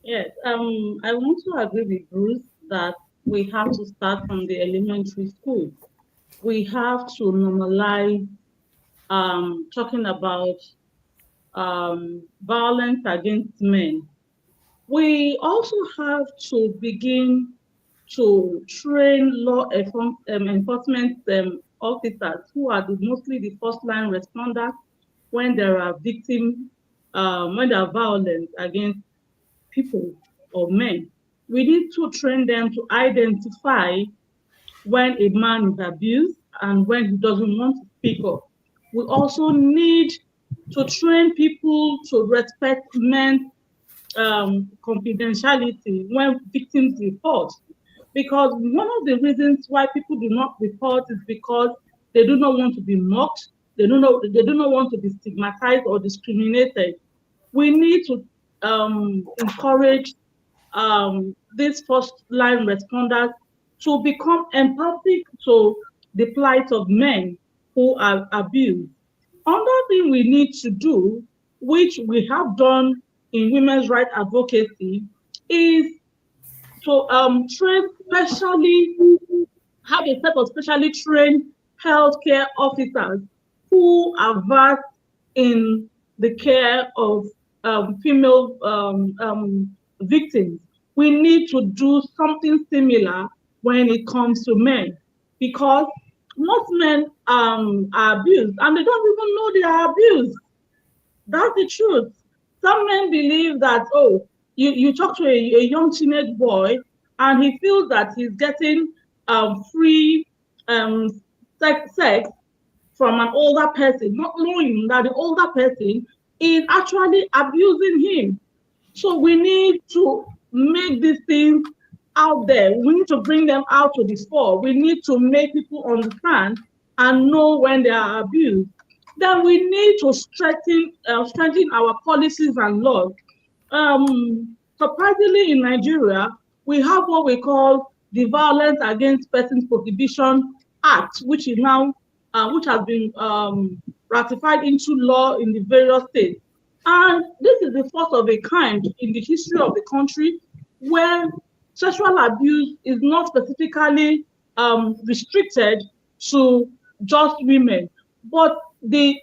Yes, I want to agree with Bruce that we have to start from the elementary school. We have to normalize talking about violence against men. We also have to begin to train law enforcement officers who are mostly the first line responders when there are victims, when there are violence against people or men. We need to train them to identify when a man is abused and when he doesn't want to speak up. We also need to train people to respect men's confidentiality when victims report. Because one of the reasons why people do not report is because they do not want to be mocked, they do not want to be stigmatized or discriminated. We need to encourage these first line responders to become empathic to the plight of men who are abused. Another thing we need to do, which we have done in women's rights advocacy, is to have a set of specially trained healthcare officers who are versed in the care of female victims. We need to do something similar when it comes to men, because most men are abused and they don't even know they are abused. That's the truth. Some men believe that, you talk to a young teenage boy and he feels that he's getting free sex from an older person, not knowing that the older person is actually abusing him. So we need to make these things out there. We need to bring them out to the fore. We need to make people understand and know when they are abused. Then we need to strengthen our policies and laws. Surprisingly, in Nigeria, we have what we call the Violence Against Persons Prohibition Act, which has been ratified into law in the various states. And this is the first of a kind in the history of the country where sexual abuse is not specifically restricted to just women, but the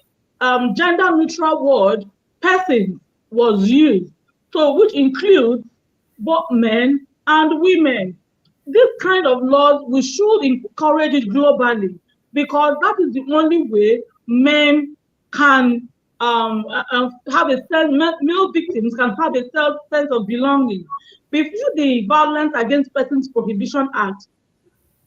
gender-neutral word "person" was used, so which includes both men and women. This kind of laws, we should encourage it globally, because that is the only way men can have a sense, male victims can have a sense of belonging. Before the Violence Against Persons Prohibition Act,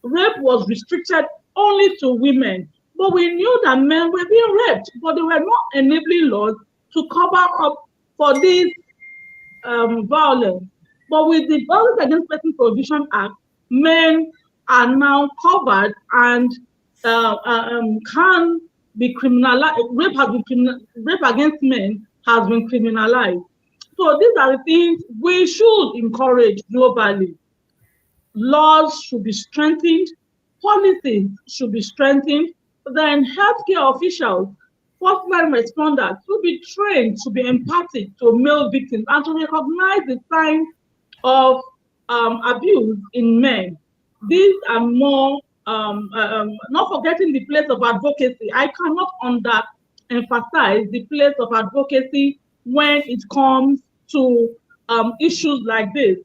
rape was restricted only to women, but we knew that men were being raped, but there were not enabling laws to cover up for this violence. But with the Violence Against Persons Prohibition Act, men are now covered and can be criminalized. Rape against men has been criminalized. So these are the things we should encourage globally. Laws should be strengthened, policies should be strengthened, then healthcare officials, first-line responders should be trained to be empathic to male victims and to recognize the signs of abuse in men. These are more not forgetting the place of advocacy. I cannot emphasize the place of advocacy when it comes to issues like this.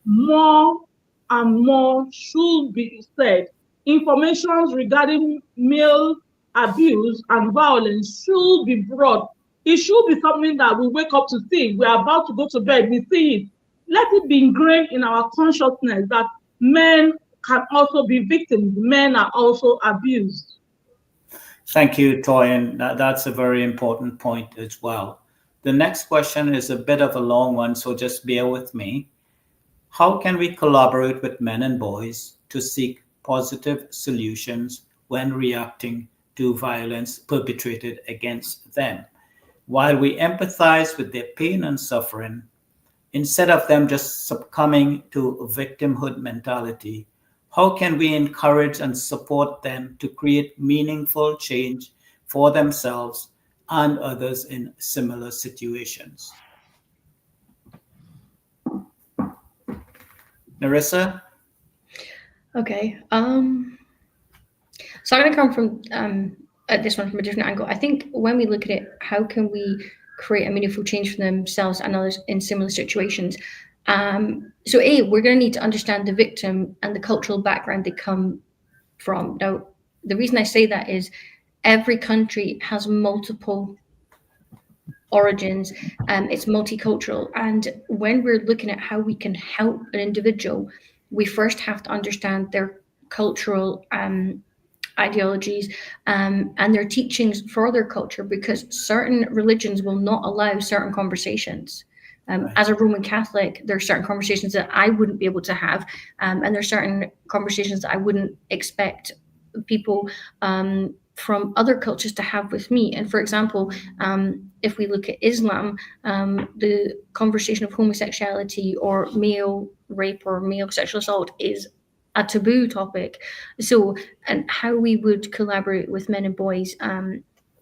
More and more should be said. Information regarding male abuse and violence should be brought. It should be something that we wake up to see. We're about to go to bed, we see it. Let it be ingrained in our consciousness that men can also be victims. Men are also abused. Thank you, Toyin. That's a very important point as well. The next question is a bit of a long one, so just bear with me. How can we collaborate with men and boys to seek positive solutions when reacting to violence perpetrated against them? While we empathize with their pain and suffering, instead of them just succumbing to victimhood mentality, how can we encourage and support them to create meaningful change for themselves and others in similar situations? Narissa? Okay. So I'm going to come from at this one from a different angle. I think when we look at it, how can we create a meaningful change for themselves and others in similar situations? So we're going to need to understand the victim and the cultural background they come from. Now, the reason I say that is every country has multiple origins, it's multicultural. And when we're looking at how we can help an individual, we first have to understand their cultural ideologies and their teachings for their culture, because certain religions will not allow certain conversations. As a Roman Catholic, there are certain conversations that I wouldn't be able to have, and there are certain conversations that I wouldn't expect people from other cultures to have with me. And for example, if we look at Islam, the conversation of homosexuality or male rape or male sexual assault is a taboo topic. So, and how we would collaborate with men and boys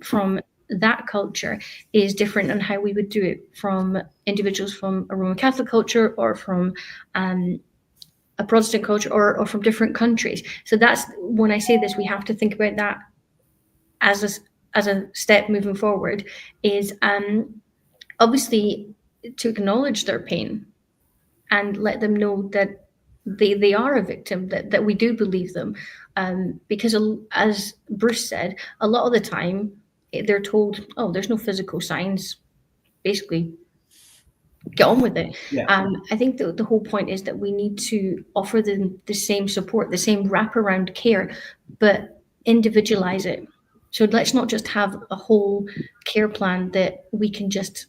from that culture is different than how we would do it from individuals from a Roman Catholic culture or from a Protestant culture or from different countries. So that's when I say this, we have to think about that as a step moving forward, is obviously to acknowledge their pain and let them know that they are a victim, that we do believe them, because as Bruce said, a lot of the time they're told, oh, there's no physical signs, basically get on with it. Yeah. I think the whole point is that we need to offer them the same support, the same wraparound care, but individualize it. So let's not just have a whole care plan that we can just,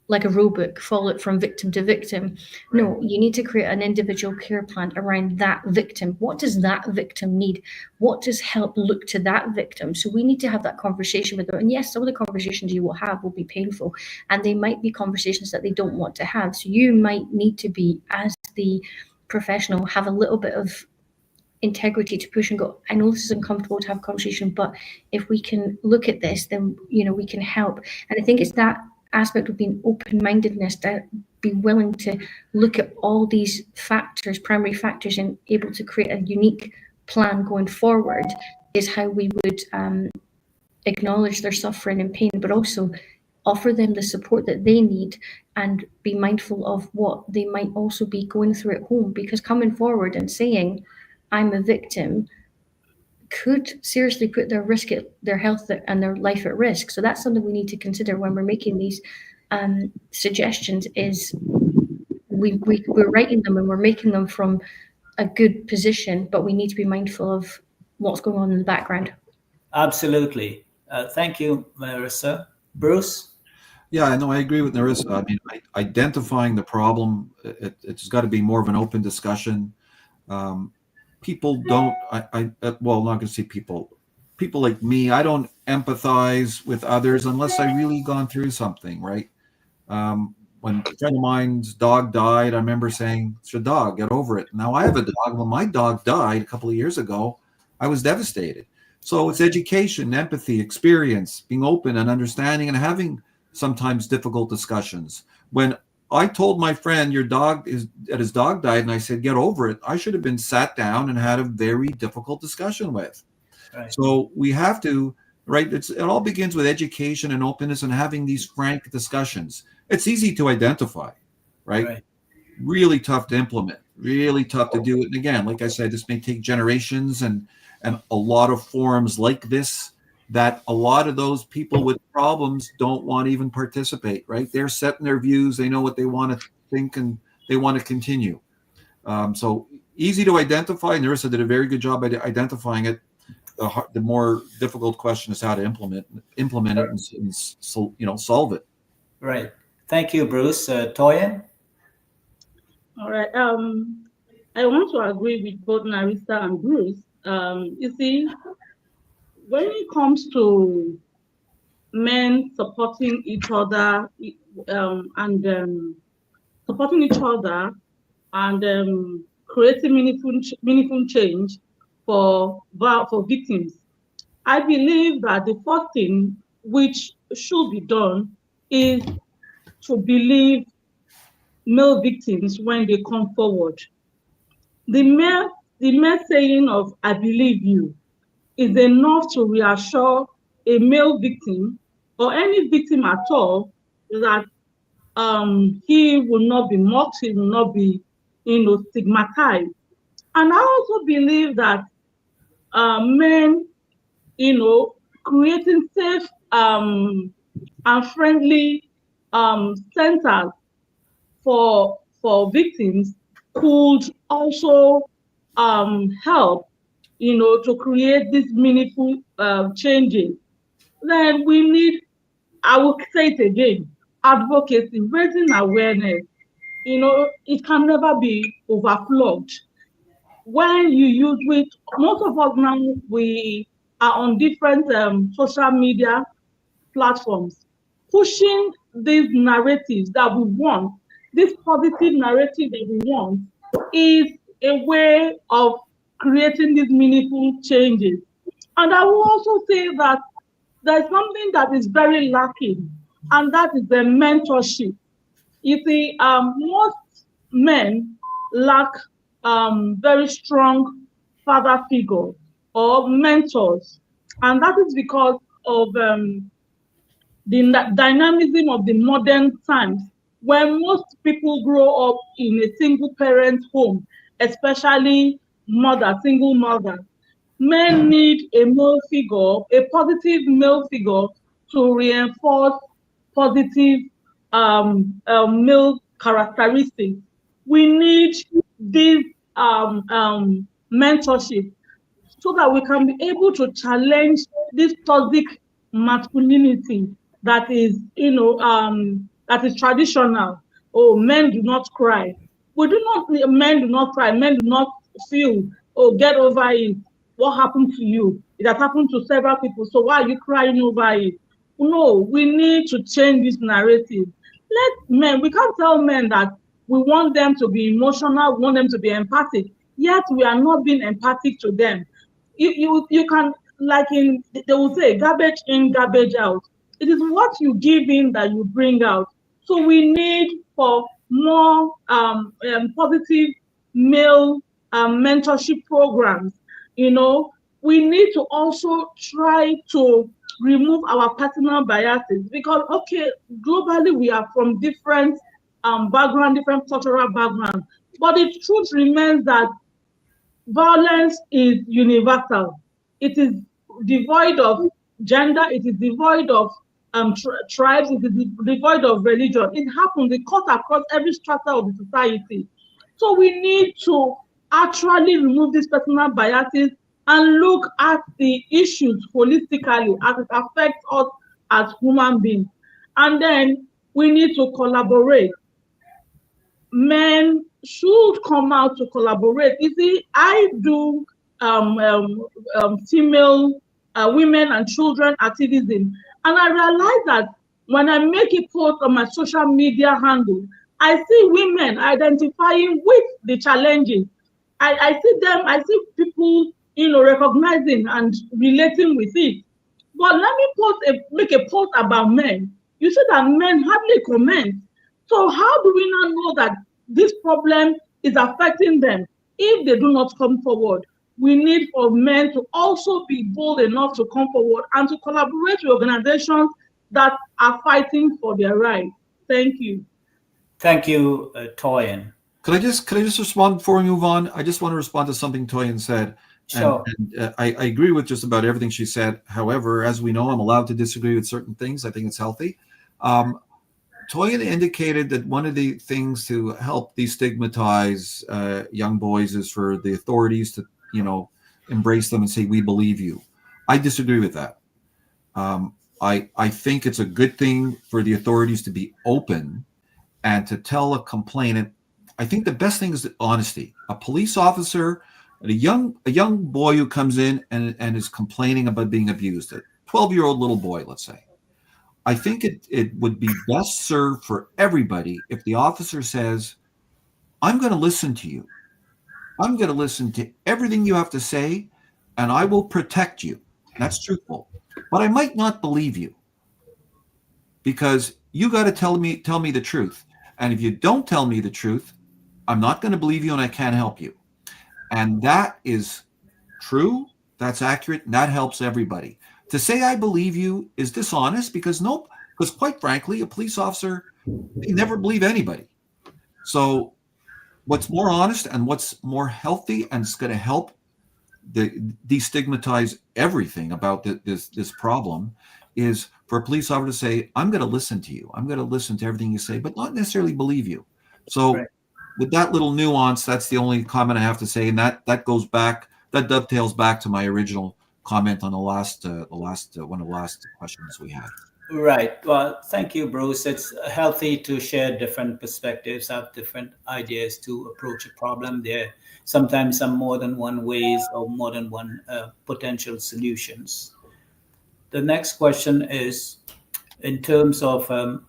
like a rule book, follow it from victim to victim. No, you need to create an individual care plan around that victim. What does that victim need? What does help look to that victim? So we need to have that conversation with them. And yes, some of the conversations you will have will be painful, and they might be conversations that they don't want to have. So you might need to be, as the professional, have a little bit of integrity to push and go, I know this is uncomfortable to have a conversation, but if we can look at this, then we can help. And I think it's that aspect of being open-mindedness, to be willing to look at all these factors, primary factors, and able to create a unique plan going forward, is how we would acknowledge their suffering and pain, but also offer them the support that they need and be mindful of what they might also be going through at home, because coming forward and saying I'm a victim could seriously put their health and their life at risk. So that's something we need to consider when we're making these suggestions, is we're writing them and we're making them from a good position, but we need to be mindful of what's going on in the background. Absolutely. Thank you, Narissa. Bruce? Yeah, no, I agree with Narissa. I mean, identifying the problem, it's got to be more of an open discussion. People don't, well, I'm not going to say people like me, I don't empathize with others unless I really gone through something, right? When a friend of mine's dog died, I remember saying, it's your dog, get over it. Now I have a dog. When my dog died a couple of years ago, I was devastated. So it's education, empathy, experience, being open and understanding, and having sometimes difficult discussions. When I told my friend, his dog died, and I said, get over it. I should have been sat down and had a very difficult discussion with. Right. So we have to, right? It all begins with education and openness and having these frank discussions. It's easy to identify, right? Really tough to implement, really tough to do it. And again, like I said, this may take generations and a lot of forums like this, that a lot of those people with problems don't want to even participate, right? They're setting their views. They know what they want to think, and they want to continue. So easy to identify. Narissa did a very good job at identifying it. The more difficult question is how to implement it and solve it. Right. Thank you, Bruce. Toyin? All right. I want to agree with both Narissa and Bruce. You see, when it comes to men supporting each other and supporting each other and creating meaningful change for victims, I believe that the first thing which should be done is to believe male victims when they come forward. The mere saying of "I believe you" is enough to reassure a male victim or any victim at all that he will not be mocked, he will not be, stigmatized. And I also believe that men, creating safe and friendly centers for victims could also help, to create these meaningful changes. Then we need, I will say it again, advocacy, raising awareness. It can never be overflowed. When you use it, most of us now, we are on different social media platforms, pushing these narratives that we want, this positive narrative that we want, is a way of creating these meaningful changes. And I will also say that there's something that is very lacking, and that is the mentorship. You see, most men lack very strong father figures or mentors, and that is because of the dynamism of the modern times, when most people grow up in a single parent home, especially single mother. Men need a male figure, a positive male figure, to reinforce positive male characteristics. We need this mentorship so that we can be able to challenge this toxic masculinity that is, that is traditional. Oh, men do not cry. Men do not cry. Men do not feel, oh, get over it. What happened to you? It has happened to several people. So why are you crying over it? No, we need to change this narrative. We can't tell men that we want them to be emotional, we want them to be empathic, yet we are not being empathic to them. You can, they will say, garbage in, garbage out. It is what you give in that you bring out. So we need for more positive male mentorship programs. We need to also try to remove our personal biases, because, okay, globally we are from different background, different cultural background, but the truth remains that violence is universal. It is devoid of gender, it is devoid of tribes, it is devoid of religion. It happens, it cuts across every strata of the society. So we need to actually remove these personal biases and look at the issues holistically as it affects us as human beings. And then we need to collaborate. Men should come out to collaborate. You see, I do female women and children activism, and I realize that when I make a post on my social media handle, I see women identifying with the challenges. I see people, recognizing and relating with it. But let me make a post about men. You see that men hardly comment. So how do we now know that this problem is affecting them if they do not come forward? We need for men to also be bold enough to come forward and to collaborate with organizations that are fighting for their rights. Thank you. Thank you, Toyin. Could I just respond before we move on? I just want to respond to something Toyin said. Sure. And I agree with just about everything she said. However, as we know, I'm allowed to disagree with certain things. I think it's healthy. Toyin indicated that one of the things to help destigmatize young boys is for the authorities to, embrace them and say, "We believe you." I disagree with that. I think it's a good thing for the authorities to be open and to tell a complainant. I think the best thing is honesty. A police officer, a young boy who comes in and is complaining about being abused, a 12-year-old little boy, let's say. I think it would be best served for everybody if the officer says, "I'm going to listen to you. I'm going to listen to everything you have to say, and I will protect you." That's truthful. But I might not believe you because you got to tell me the truth. And if you don't tell me the truth, I'm not going to believe you and I can't help you. And that is true. That's accurate. And that helps everybody. To say I believe you is dishonest because quite frankly, a police officer, they never believe anybody. So what's more honest and what's more healthy and it's going to help destigmatize everything about this problem is for a police officer to say, "I'm going to listen to you. I'm going to listen to everything you say, but not necessarily believe you." So Right. With that little nuance, that's the only comment I have to say. And that dovetails back to my original comment on the last one of the last questions we had. Right. Well, thank you, Bruce. It's healthy to share different perspectives, have different ideas to approach a problem. There sometimes some more than one ways or more than one potential solutions. The next question is in terms of are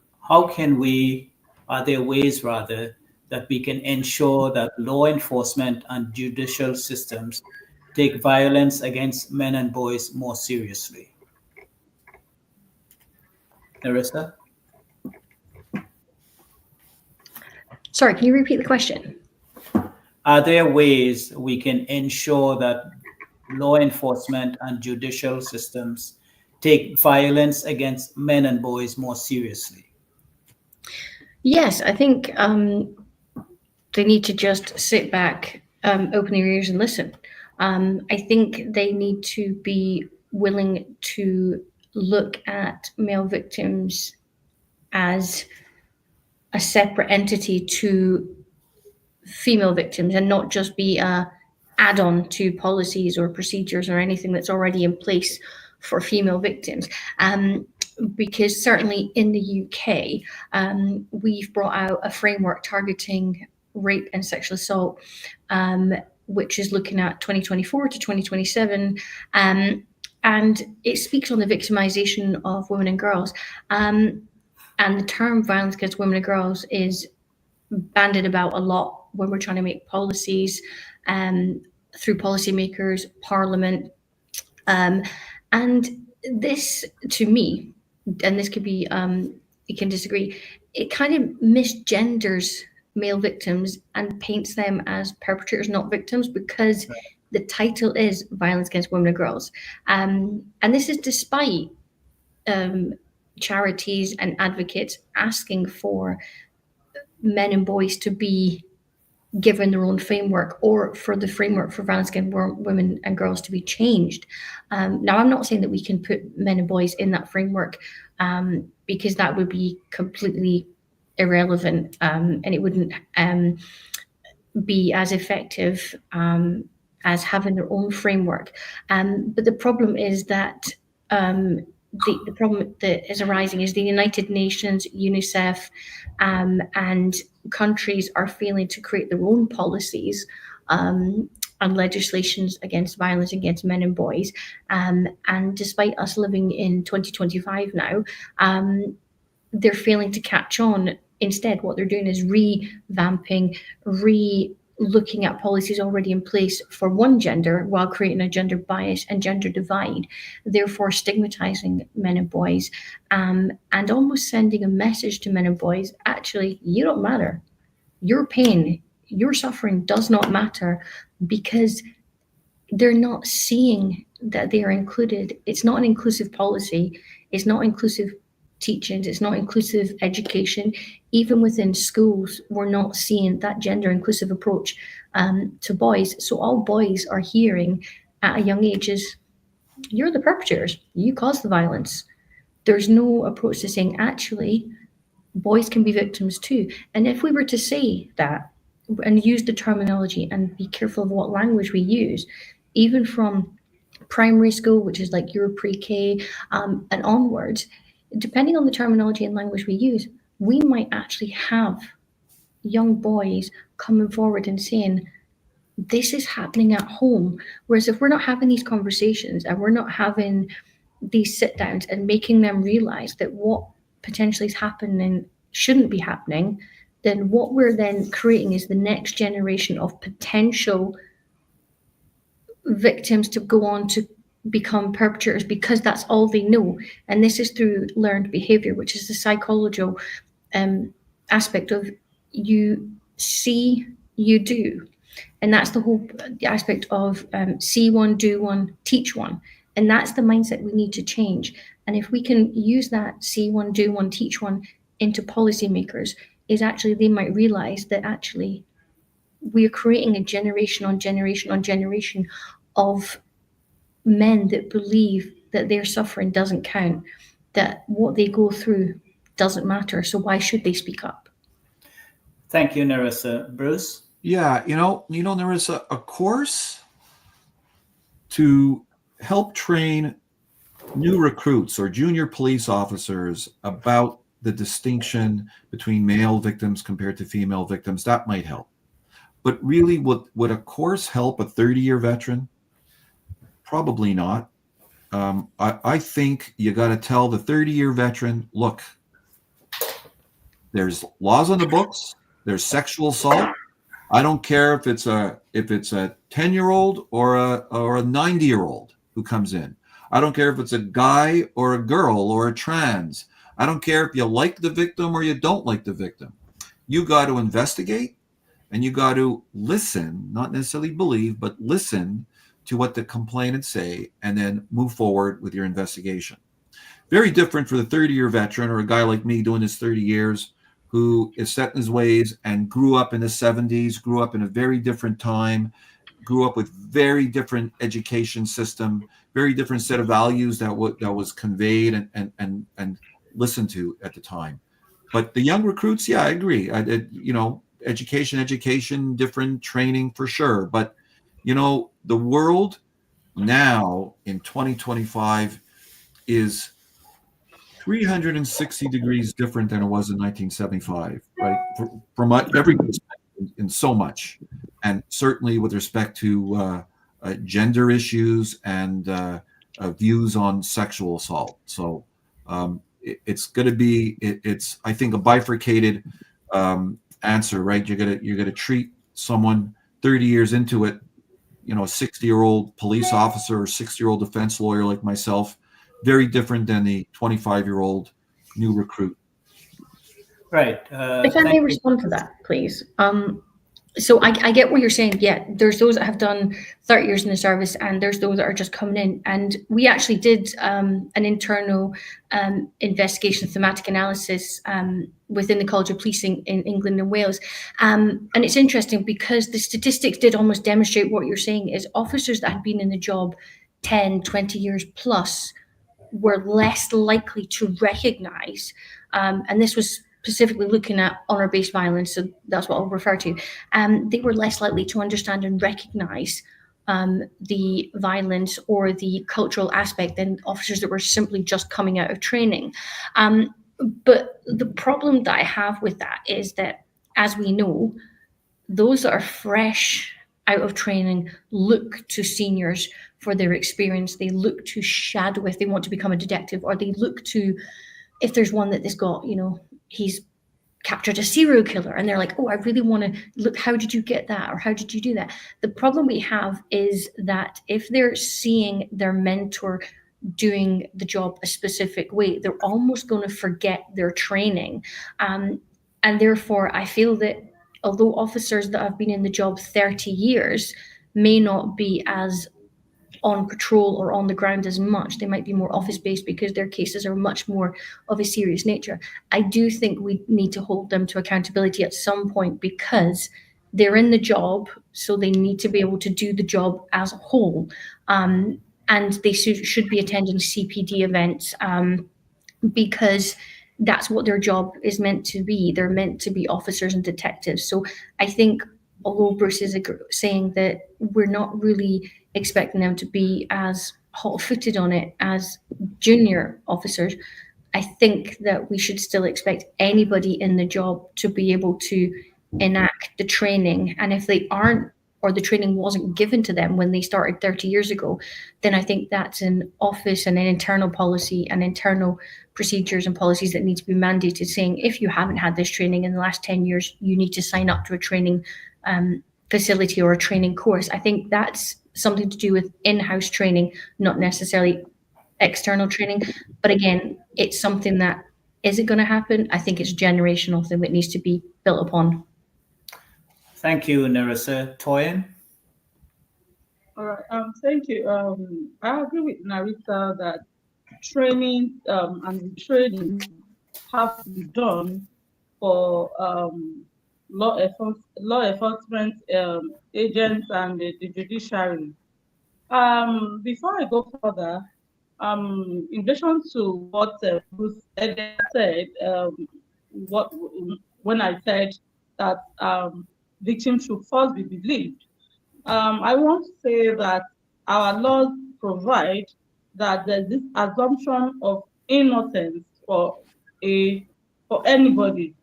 there ways rather that we can ensure that law enforcement and judicial systems take violence against men and boys more seriously? Narissa? Sorry, can you repeat the question? Are there ways we can ensure that law enforcement and judicial systems take violence against men and boys more seriously? Yes, I think they need to just sit back, open their ears and listen. I think they need to be willing to look at male victims as a separate entity to female victims and not just be a add-on to policies or procedures or anything that's already in place for female victims. Because certainly in the UK, we've brought out a framework targeting rape and sexual assault, which is looking at 2024 to 2027. And it speaks on the victimization of women and girls. And the term violence against women and girls is bandied about a lot when we're trying to make policies through policymakers, Parliament. And this, to me, and this could be, you can disagree, it kind of misgenders male victims and paints them as perpetrators, not victims, because the title is violence against women and girls. And this is despite charities and advocates asking for men and boys to be given their own framework, or for the framework for violence against women and girls to be changed. Now, I'm not saying that we can put men and boys in that framework because that would be completely irrelevant and it wouldn't be as effective as having their own framework. But the problem is that the problem that is arising is the United Nations, UNICEF, and countries are failing to create their own policies and legislations against violence against men and boys. And despite us living in 2025 now, they're failing to catch on. Instead, what they're doing is revamping, looking at policies already in place for one gender while creating a gender bias and gender divide, therefore stigmatizing men and boys, and almost sending a message to men and boys, actually, you don't matter. Your pain, your suffering does not matter, because they're not seeing that they are included. It's not an inclusive policy. It's not inclusive teachings. It's not inclusive education. Even within schools, we're not seeing that gender inclusive approach to boys. So all boys are hearing at a young age is, you're the perpetrators. You caused the violence. There's no approach to saying, actually, boys can be victims too. And if we were to say that and use the terminology and be careful of what language we use, even from primary school, which is like your pre-K and onwards, depending on the terminology and language we use, we might actually have young boys coming forward and saying, this is happening at home. Whereas if we're not having these conversations and we're not having these sit downs and making them realize that what potentially is happening shouldn't be happening, then what we're then creating is the next generation of potential victims to go on to become perpetrators, because that's all they know. And this is through learned behavior, which is the psychological aspect of you see, you do. And that's the whole aspect of see one, do one, teach one. And that's the mindset we need to change. And if we can use that see one, do one, teach one into policymakers, is actually they might realize that actually we're creating a generation on generation on generation of men that believe that their suffering doesn't count, that what they go through doesn't matter. So why should they speak up? Thank you, Narissa. Bruce? Yeah, Narissa, a course to help train new recruits or junior police officers about the distinction between male victims compared to female victims, that might help. But really, would a course help a 30-year veteran? Probably not. I think you got to tell the 30-year veteran, look, there's laws on the books, there's sexual assault. I don't care if it's a 10-year-old or a 90-year-old who comes in. I don't care if it's a guy or a girl or a trans. I don't care if you like the victim or you don't like the victim. You got to investigate and you got to listen, not necessarily believe, but listen to what the complainants say and then move forward with your investigation. Very different for the 30-year veteran or a guy like me doing this 30 years who is set in his ways and grew up in the 70s, grew up in a very different time, grew up with very different education system, very different set of values that was conveyed and listened to at the time. But the young recruits, yeah, I agree. Education, different training for sure. But, the world now in 2025 is 360 degrees different than it was in 1975, right? From every perspective in so much. And certainly with respect to gender issues and views on sexual assault. So it's going to be, I think, a bifurcated answer, right? You're gonna treat someone 30 years into it, a 60-year-old police officer or 60-year-old defense lawyer like myself, very different than the 25-year-old new recruit. Right. If I may respond to that, please. So I get what you're saying. Yeah, there's those that have done 30 years in the service and there's those that are just coming in. And we actually did an internal investigation, thematic analysis within the College of Policing in England and Wales. And it's interesting because the statistics did almost demonstrate what you're saying is officers that had been in the job 10, 20 years plus were less likely to recognize, and this was specifically looking at honor-based violence, so that's what I'll refer to, they were less likely to understand and recognize the violence or the cultural aspect than officers that were simply just coming out of training. But the problem that I have with that is that, as we know, those that are fresh out of training look to seniors for their experience. They look to shadow if they want to become a detective, or they look to, if there's one that has got, he's captured a serial killer, and they're like, oh, I really want to look, how did you get that, or how did you do that? The problem we have is that if they're seeing their mentor doing the job a specific way, they're almost going to forget their training. And therefore, I feel that although officers that have been in the job 30 years may not be as on patrol or on the ground as much, they might be more office-based because their cases are much more of a serious nature. I do think we need to hold them to accountability at some point because they're in the job, so they need to be able to do the job as a whole. And they should be attending CPD events because that's what their job is meant to be. They're meant to be officers and detectives. So I think, although Bruce is saying that we're not really expecting them to be as hot-footed on it as junior officers, I think that we should still expect anybody in the job to be able to enact the training. And if they aren't, or the training wasn't given to them when they started 30 years ago, then I think that's an office and an internal policy and internal procedures and policies that need to be mandated, saying if you haven't had this training in the last 10 years, you need to sign up to a training facility or a training course. I think that's something to do with in-house training, not necessarily external training. But again, it's something that, is it going to happen? I think it's a generational thing that needs to be built upon. Thank you, Narissa. Toyin? All right. Thank you. I agree with Narissa that training and training have to be done for law enforcement agents and the judiciary. Before I go further, in relation to what Bruce said, when I said that victims should first be believed, I want to say that our laws provide that there's this assumption of innocence for anybody,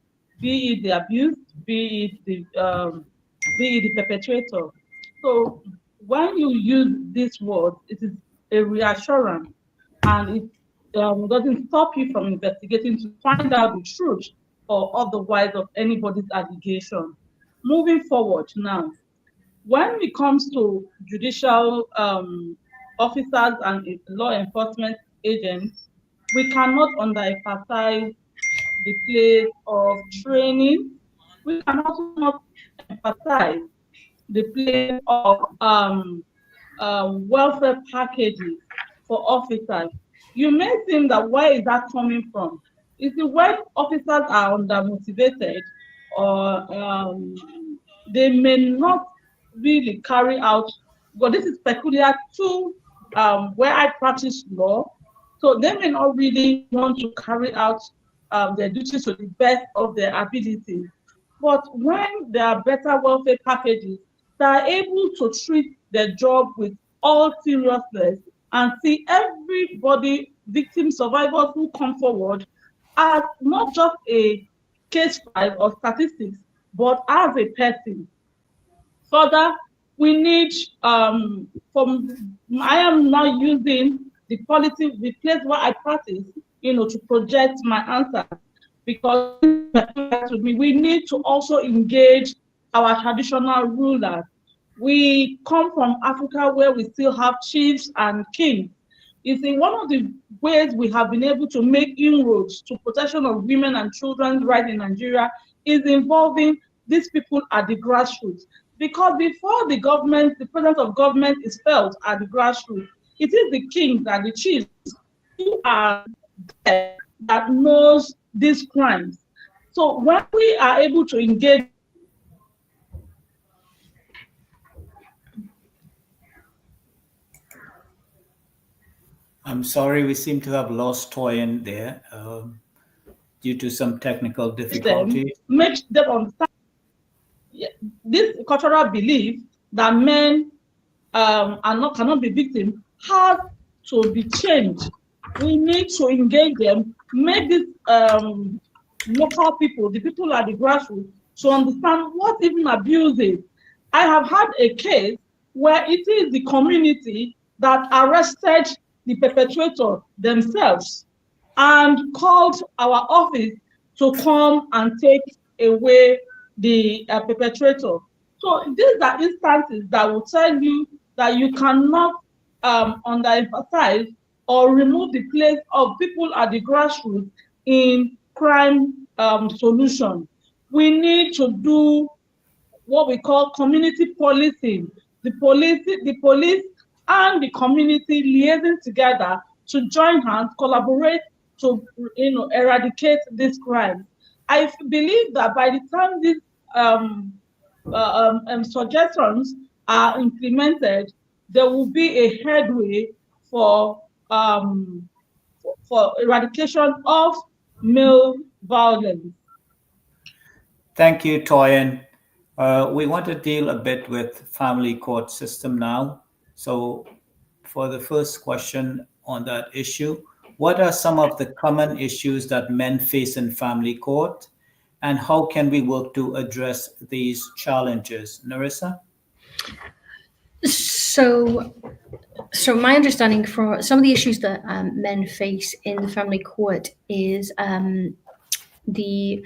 be it the abused, be it the perpetrator. So when you use this word, it is a reassurance, and it doesn't stop you from investigating to find out the truth or otherwise of anybody's allegation. Moving forward now, when it comes to judicial officers and law enforcement agents, we cannot underemphasize the place of training. We can also not emphasize the place of welfare packages for officers. You may think that where is that coming from? Is it when officers are undermotivated, or they may not really carry out, but this is peculiar to where I practice law, so they may not really want to carry out their duties to the best of their abilities. But when there are better welfare packages, they are able to treat their job with all seriousness and see everybody, victim survivors who come forward, as not just a case file or statistics, but as a person. Further, we need, I am now using the policy, the place where I practice, to project my answer, because to me, we need to also engage our traditional rulers. We come from Africa where we still have chiefs and kings. You see, one of the ways we have been able to make inroads to protection of women and children's rights in Nigeria is involving these people at the grassroots. Because before the government, the presence of government is felt at the grassroots, it is the kings and the chiefs who are there that knows these crimes. So when we are able to engage, I'm sorry, we seem to have lost Toyin there due to some technical difficulty. Make them understand this cultural belief that men cannot be victims has to be changed. We need to engage them, make these local people, the people at the grassroots, to understand what even abuse is. I have had a case where it is the community that arrested the perpetrator themselves and called our office to come and take away the perpetrator. So these are instances that will tell you that you cannot underemphasize or remove the place of people at the grassroots in crime solution. We need to do what we call community policing. The police and the community liaising together to join hands, collaborate to eradicate this crime. I believe that by the time these suggestions are implemented, there will be a headway for eradication of male violence. Thank you, Toyin. We want to deal a bit with family court system now. So for the first question on that issue, what are some of the common issues that men face in family court, and how can we work to address these challenges? Narissa? So my understanding for some of the issues that men face in the family court is the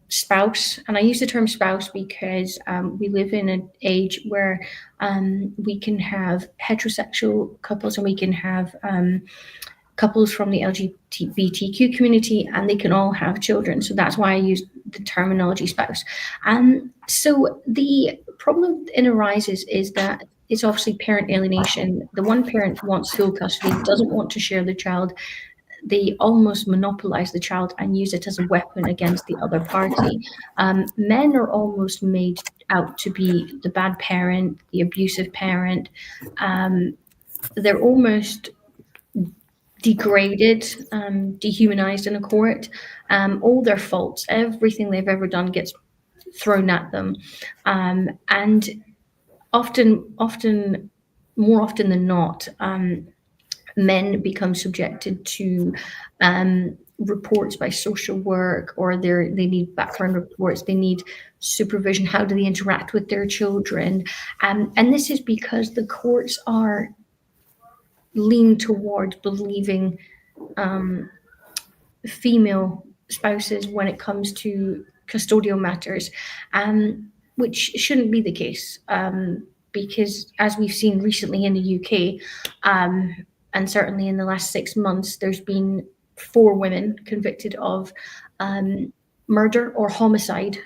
spouse, and I use the term spouse because we live in an age where we can have heterosexual couples and we can have couples from the LGBTQ community, and they can all have children. So that's why I use the terminology spouse. So the problem that arises is that it's obviously parent alienation. The one parent wants full custody, doesn't want to share the child. They almost monopolize the child and use it as a weapon against the other party. Men are almost made out to be the bad parent, the abusive parent. They're almost degraded, dehumanized in a court. All their faults, everything they've ever done gets thrown at them. And more often than not, men become subjected to reports by social work, or they need background reports, they need supervision. How do they interact with their children? And this is because the courts are lean towards believing female spouses when it comes to custodial matters, which shouldn't be the case, because as we've seen recently in the UK, and certainly in the last 6 months, there's been 4 women convicted of murder or homicide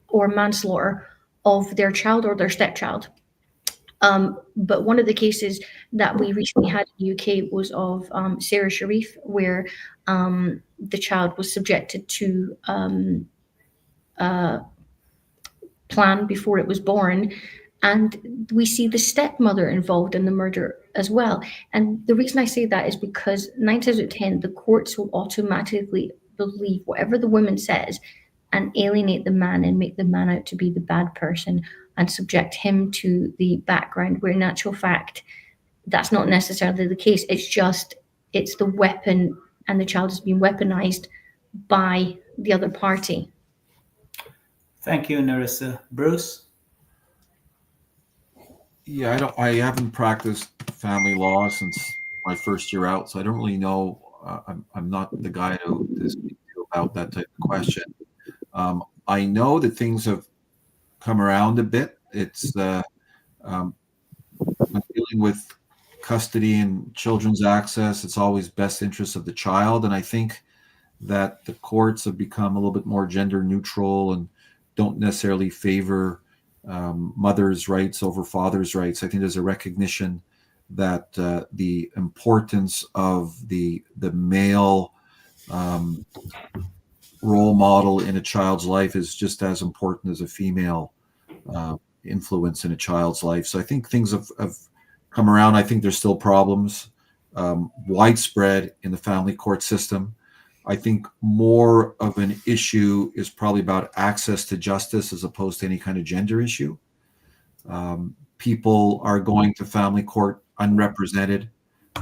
or manslaughter of their child or their stepchild. But one of the cases that we recently had in the UK was of Sarah Sharif, where the child was subjected to plan before it was born. And we see the stepmother involved in the murder as well. And the reason I say that is because 9 times out of 10, the courts will automatically believe whatever the woman says and alienate the man and make the man out to be the bad person and subject him to the background, where in actual fact, that's not necessarily the case. It's the weapon, and the child has been weaponized by the other party. Thank you, Narissa. Bruce? Yeah, I haven't practiced family law since my first year out, so I don't really know. I'm not the guy to speak to about that type of question. I know that things have come around a bit. It's dealing with custody and children's access. It's always best interest of the child, and I think that the courts have become a little bit more gender neutral and don't necessarily favor mother's rights over father's rights. I think there's a recognition that the importance of the male role model in a child's life is just as important as a female influence in a child's life. So I think things have come around. I think there's still problems widespread in the family court system. I think more of an issue is probably about access to justice as opposed to any kind of gender issue. People are going to family court unrepresented.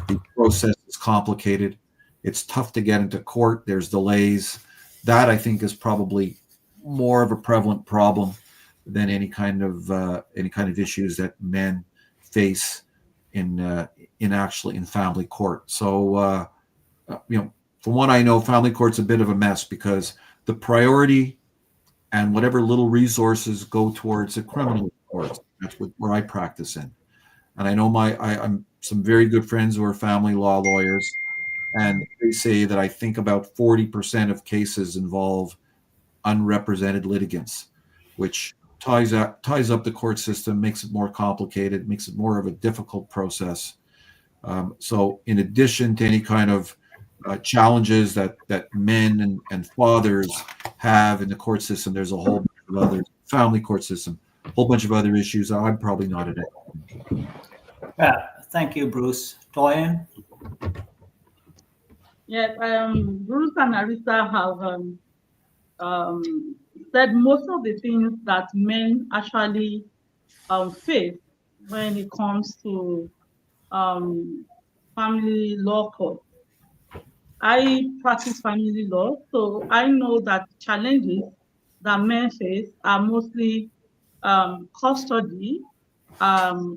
The process is complicated. It's tough to get into court. There's delays. That, I think, is probably more of a prevalent problem than any kind of issues that men face in family court. So from what I know, family court's a bit of a mess because the priority and whatever little resources go towards the criminal courts. That's where I practice in. And I know I'm some very good friends who are family law lawyers, and they say that I think about 40% of cases involve unrepresented litigants, which ties up the court system, makes it more complicated, makes it more of a difficult process. So in addition to any kind of challenges that men and fathers have in the court system, there's a whole bunch of other family court system, a whole bunch of other issues that I'm probably not at it. Yeah, thank you, Bruce. Toyin? Yes, Bruce and Narissa have said most of the things that men actually face when it comes to family law court. I practice family law, so I know that challenges that men face are mostly custody,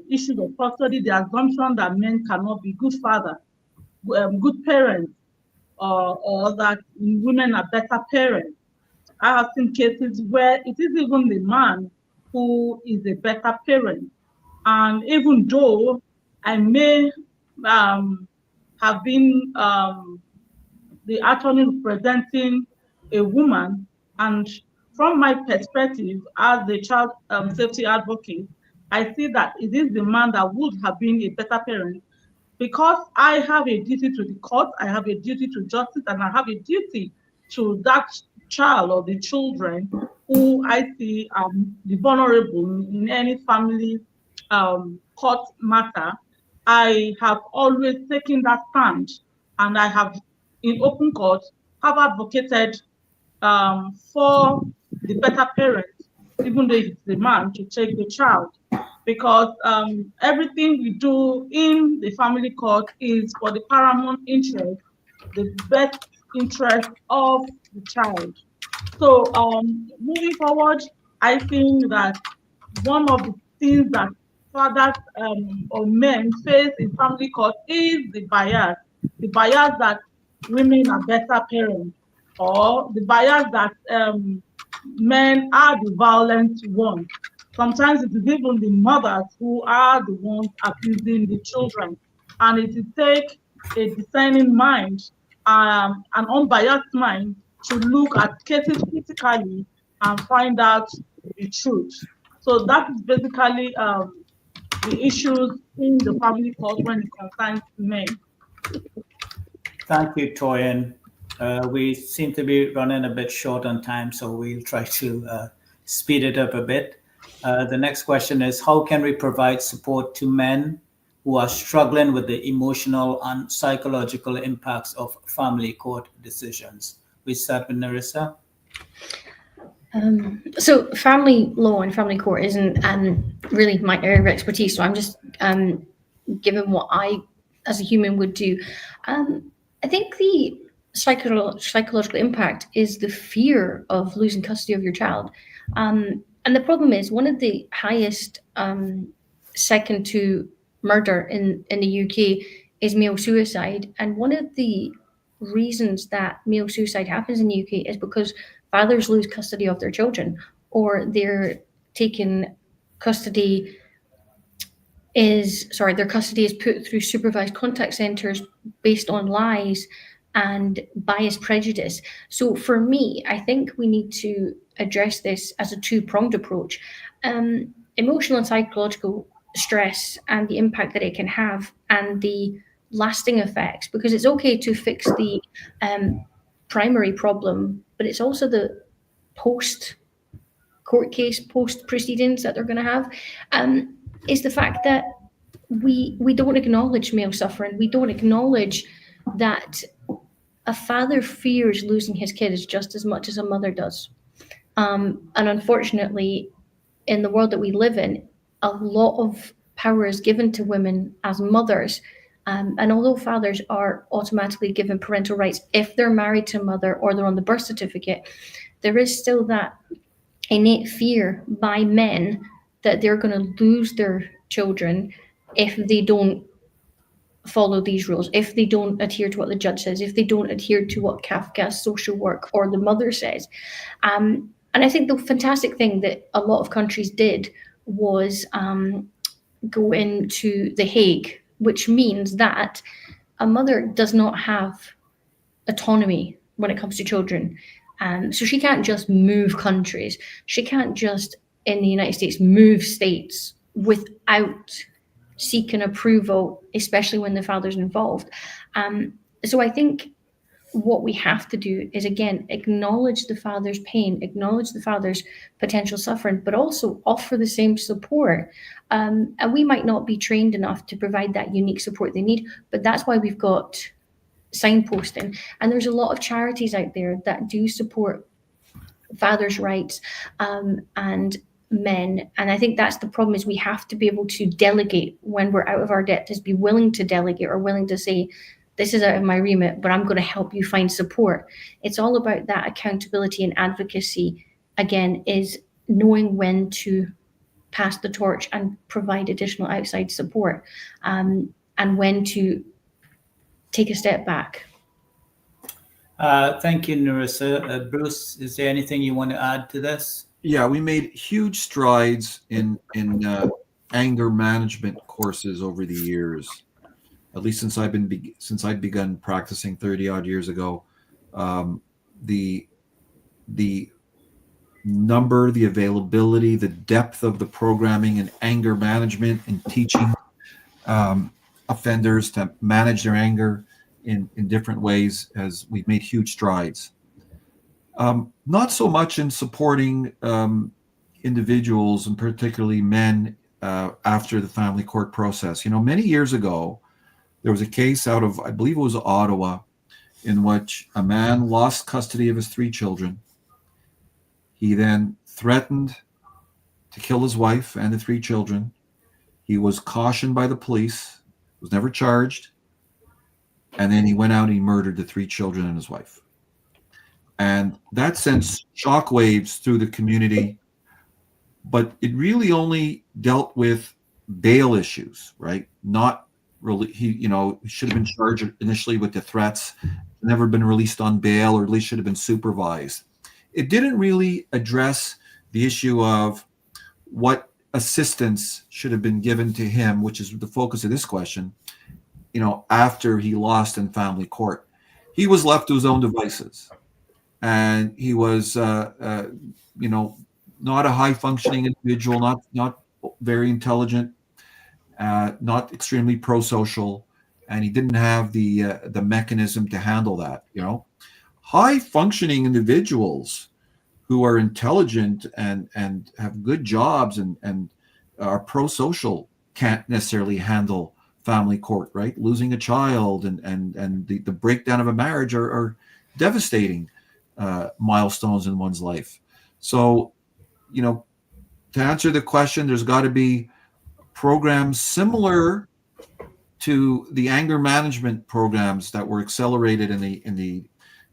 issues of custody, the assumption that men cannot be good fathers, good parents, or that women are better parents. I have seen cases where it is even the man who is a better parent. And even though I may have been the attorney representing a woman, and from my perspective as the child safety advocate, I see that it is the man that would have been a better parent, because I have a duty to the court, I have a duty to justice, and I have a duty to that child or the children who I see the vulnerable in any family court matter. I have always taken that stand, and I have, in open court, have advocated for the better parent, even though it's the man, to take the child. Because everything we do in the family court is for the paramount interest, the best interest of the child. So moving forward, I think that one of the things that fathers or men face in family court is the bias that women are better parents, or the bias that men are the violent ones. Sometimes it is even the mothers who are the ones abusing the children. And it will take a discerning mind, an unbiased mind, to look at cases critically and find out the truth. So that is basically the issues in the family court when it concerns men. Thank you, Toyin. We seem to be running a bit short on time, so we'll try to speed it up a bit. The next question is, how can we provide support to men who are struggling with the emotional and psychological impacts of family court decisions? We start with Narissa. So family law and family court isn't really my area of expertise, so I'm just given what I, as a human, would do. I think the psychological impact is the fear of losing custody of your child. And the problem is, one of the highest, second to murder in the UK, is male suicide. And one of the reasons that male suicide happens in the UK is because fathers lose custody of their children, or they're taken custody their custody is put through supervised contact centres based on lies and biased prejudice. So for me, I think we need to address this as a two-pronged approach. Emotional and psychological stress and the impact that it can have, and the lasting effects, because it's okay to fix the primary problem, but it's also the post-court case, post-proceedings that they're going to have, is the fact that we don't acknowledge male suffering. We don't acknowledge that a father fears losing his kids just as much as a mother does. And unfortunately, in the world that we live in, a lot of power is given to women as mothers. And although fathers are automatically given parental rights if they're married to a mother or they're on the birth certificate, there is still that innate fear by men that they're going to lose their children if they don't follow these rules, if they don't adhere to what the judge says, if they don't adhere to what Kafka's social work or the mother says. And I think the fantastic thing that a lot of countries did was go into The Hague, which means that a mother does not have autonomy when it comes to children. So she can't just move countries. She can't just, in the United States, move states without seeking approval, especially when the father's involved. So I think what we have to do is, again, acknowledge the father's pain, acknowledge the father's potential suffering, but also offer the same support. And we might not be trained enough to provide that unique support they need, but that's why we've got signposting. And there's a lot of charities out there that do support fathers' rights and men. And I think that's the problem, is we have to be able to delegate when we're out of our depth, is be willing to delegate or willing to say, this is out of my remit, but I'm going to help you find support. It's all about that accountability and advocacy, again, is knowing when to pass the torch and provide additional outside support, and when to take a step back. Thank you, Narissa. Bruce, is there anything you want to add to this? Yeah, we made huge strides in anger management courses over the years. At least since I'd begun practicing 30 odd years ago, the number, the availability, the depth of the programming in anger management and teaching offenders to manage their anger in different ways, as we've made huge strides. Not so much in supporting individuals, and particularly men, after the family court process. Many years ago, there was a case out of, I believe it was Ottawa, in which a man lost custody of his 3 children. He then threatened to kill his wife and the 3 children. He was cautioned by the police, was never charged, and then he went out and he murdered the 3 children and his wife. And that sent shockwaves through the community, but it really only dealt with bail issues, right? Not really, he should have been charged initially with the threats, never been released on bail, or at least should have been supervised. It didn't really address the issue of what assistance should have been given to him, which is the focus of this question, after he lost in family court. He was left to his own devices. And he was, not a high-functioning individual, not very intelligent, not extremely pro-social, and he didn't have the mechanism to handle that. High-functioning individuals who are intelligent and have good jobs and are pro-social can't necessarily handle family court, right? Losing a child and the breakdown of a marriage are devastating milestones in one's life. So, to answer the question, there's got to be programs similar to the anger management programs that were accelerated in the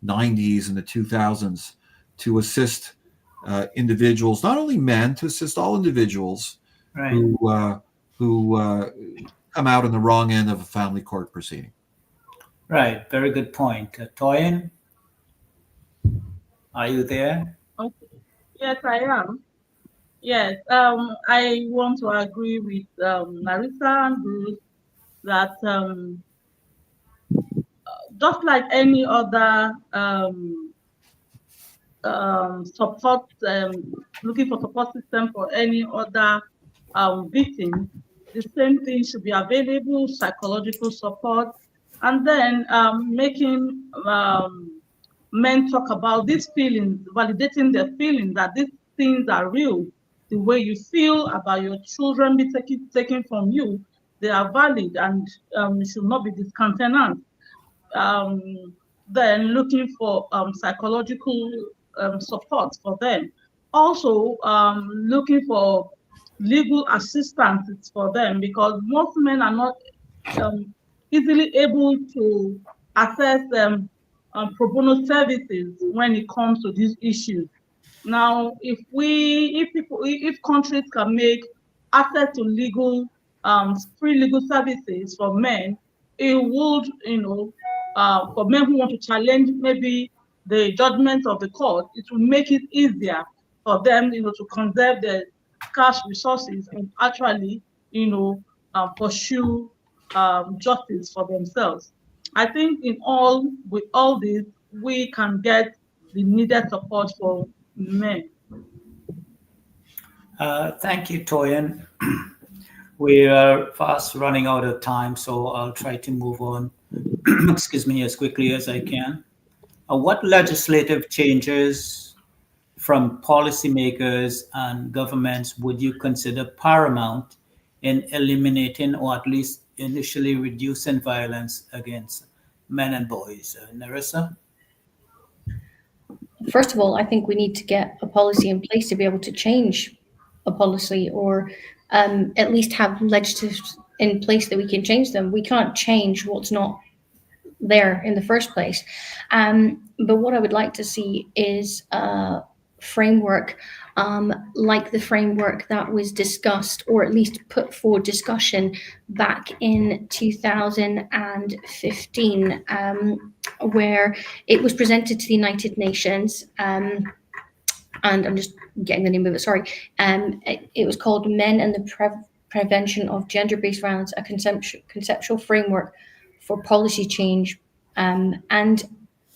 90s and the 2000s to assist individuals, not only men, to assist all individuals, right, who come out on the wrong end of a family court proceeding. Right. Very good point. Toyin, are you there? Okay. Yes, I am. Yes, I want to agree with Narissa and Bruce that just like any other support, looking for support system for any other victim, the same thing should be available, psychological support, and then making men talk about these feelings, validating their feelings that these things are real. The way you feel about your children be taken from you, they are valid and should not be discountenanced. Then looking for psychological support for them. Also, looking for legal assistance for them, because most men are not easily able to access pro bono services when it comes to these issues. Now, if countries can make access to legal, free legal services for men, it would, for men who want to challenge maybe the judgment of the court, it will make it easier for them, to conserve their scarce resources and actually, pursue justice for themselves. I think with all this, we can get the needed support for men. Thank you, Toyin. We are fast running out of time, so I'll try to move on, excuse me, as quickly as I can. What legislative changes from policymakers and governments would you consider paramount in eliminating or at least initially reducing violence against men and boys? Narissa? First of all, I think we need to get a policy in place to be able to change a policy, or at least have legislatives in place that we can change them. We can't change what's not there in the first place. But what I would like to see is a framework like the framework that was discussed, or at least put for discussion back in 2015, where it was presented to the United Nations. And I'm just getting the name of it, sorry. It was called Men and the Prevention of Gender-Based Violence, a conceptual framework for policy change. And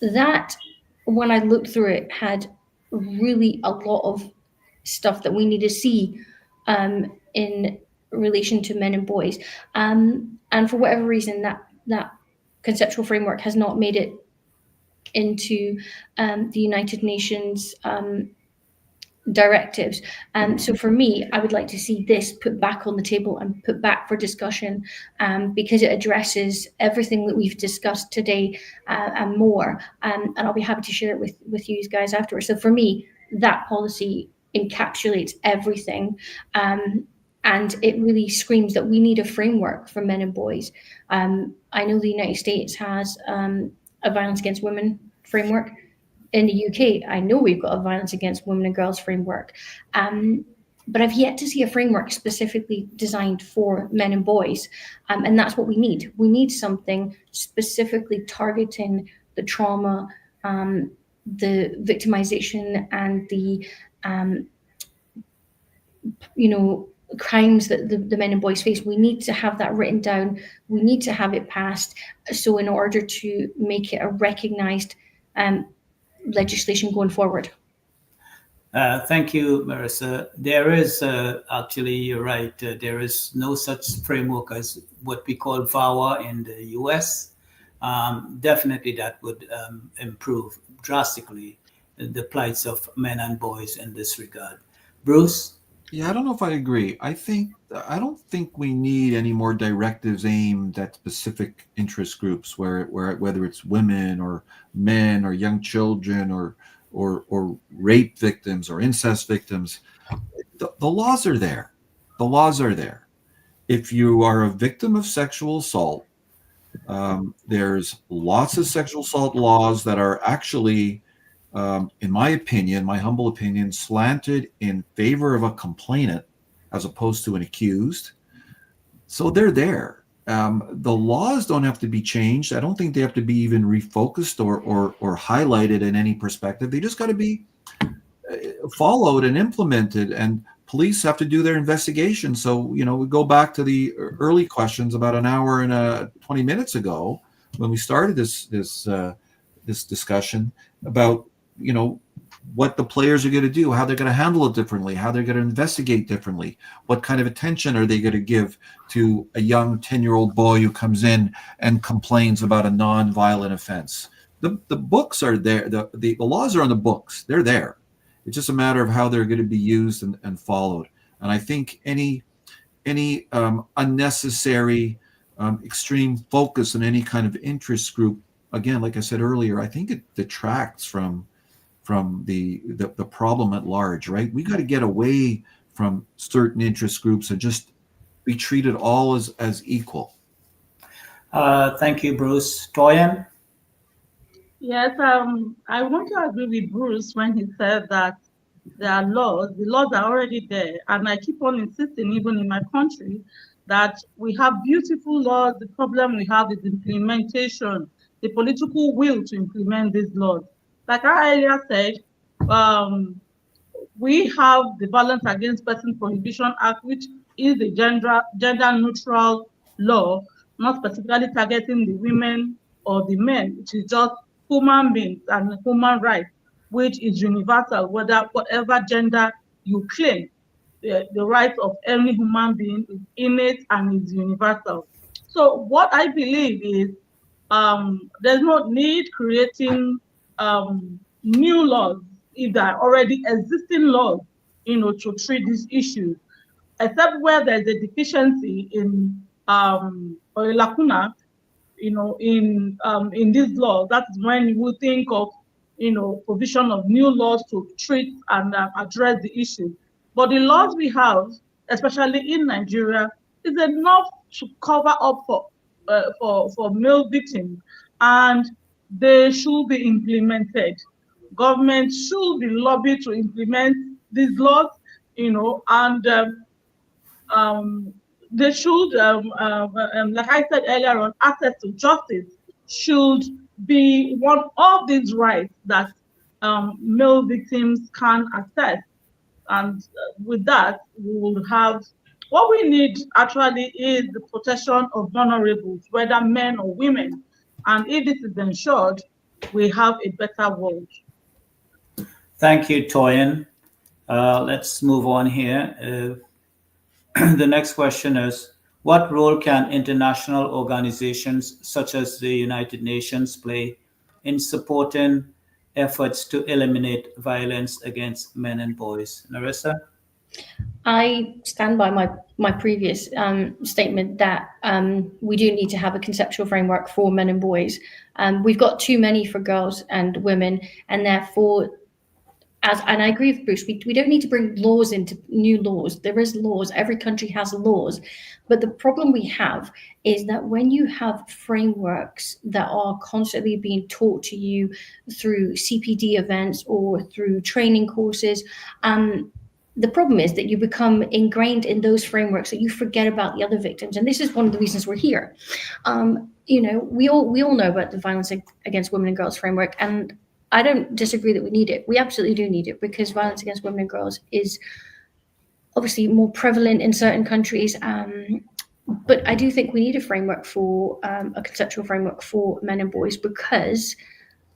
that, when I looked through it, had really a lot of stuff that we need to see in relation to men and boys. And for whatever reason, that conceptual framework has not made it into the United Nations directives. So for me, I would like to see this put back on the table and put back for discussion, because it addresses everything that we've discussed today and more. And I'll be happy to share it with you guys afterwards. So for me, that policy encapsulates everything. And it really screams that we need a framework for men and boys. I know the United States has a violence against women framework. In the UK, I know we've got a violence against women and girls framework, but I've yet to see a framework specifically designed for men and boys, and that's what we need. We need something specifically targeting the trauma, the victimization, and the crimes that the men and boys face. We need to have that written down. We need to have it passed. So in order to make it a recognized legislation going forward. Thank you, Marissa. There is actually, you're right, there is no such framework as what we call VAWA in the US. Definitely that would improve drastically the plights of men and boys in this regard. Bruce? Yeah, I don't know if I agree. I don't think we need any more directives aimed at specific interest groups, whether it's women or men or young children or rape victims or incest victims. The laws are there. The laws are there. If you are a victim of sexual assault, there's lots of sexual assault laws that are actually, in my opinion, my humble opinion, slanted in favor of a complainant as opposed to an accused. So they're there. The laws don't have to be changed. I don't think they have to be even refocused or highlighted in any perspective. They just got to be followed and implemented, and police have to do their investigation. So, we go back to the early questions about an hour and 20 minutes ago when we started this discussion about, what the players are going to do, how they're going to handle it differently, how they're going to investigate differently, what kind of attention are they going to give to a young 10-year-old boy who comes in and complains about a non-violent offense. The books are there. The laws are on the books. They're there. It's just a matter of how they're going to be used and followed. And I think any unnecessary extreme focus on any kind of interest group, again, like I said earlier, I think it detracts from the problem at large, right? We got to get away from certain interest groups and just be treated all as equal. Thank you, Bruce. Toyin? Yes, I want to agree with Bruce when he said that there are laws. The laws are already there, and I keep on insisting, even in my country, that we have beautiful laws. The problem we have is implementation, the political will to implement these laws. Like I earlier said, we have the Violence Against Person Prohibition Act, which is a gender neutral law, not specifically targeting the women or the men, which is just human beings and human rights, which is universal, whatever gender you claim. The right of any human being is innate and is universal. So what I believe is there's no need creating new laws if there are already existing laws, to treat these issues, except where there's a deficiency in or a lacuna, in these laws. That's when you would think of, provision of new laws to treat and address the issue. But the laws we have, especially in Nigeria, is enough to cover up for male victims, and they should be implemented. Government should be lobbied to implement these laws, and they should, like I said earlier on, access to justice should be one of these rights that male victims can access. And with that, we will have what we need actually is the protection of vulnerables, whether men or women. And if this is ensured, we have a better world. Thank you, Toyin. Let's move on here. The next question is, what role can international organizations such as the United Nations play in supporting efforts to eliminate violence against men and boys? Narissa? I stand by my previous statement that we do need to have a conceptual framework for men and boys. We've got too many for girls and women, and therefore, and I agree with Bruce, we don't need to bring laws into new laws. There is laws, every country has laws. But the problem we have is that when you have frameworks that are constantly being taught to you through CPD events or through training courses, the problem is that you become ingrained in those frameworks that you forget about the other victims. And this is one of the reasons we're here. We all know about the Violence Against Women and Girls framework, and I don't disagree that we need it. We absolutely do need it, because violence against women and girls is obviously more prevalent in certain countries. But I do think we need a framework for a conceptual framework for men and boys, because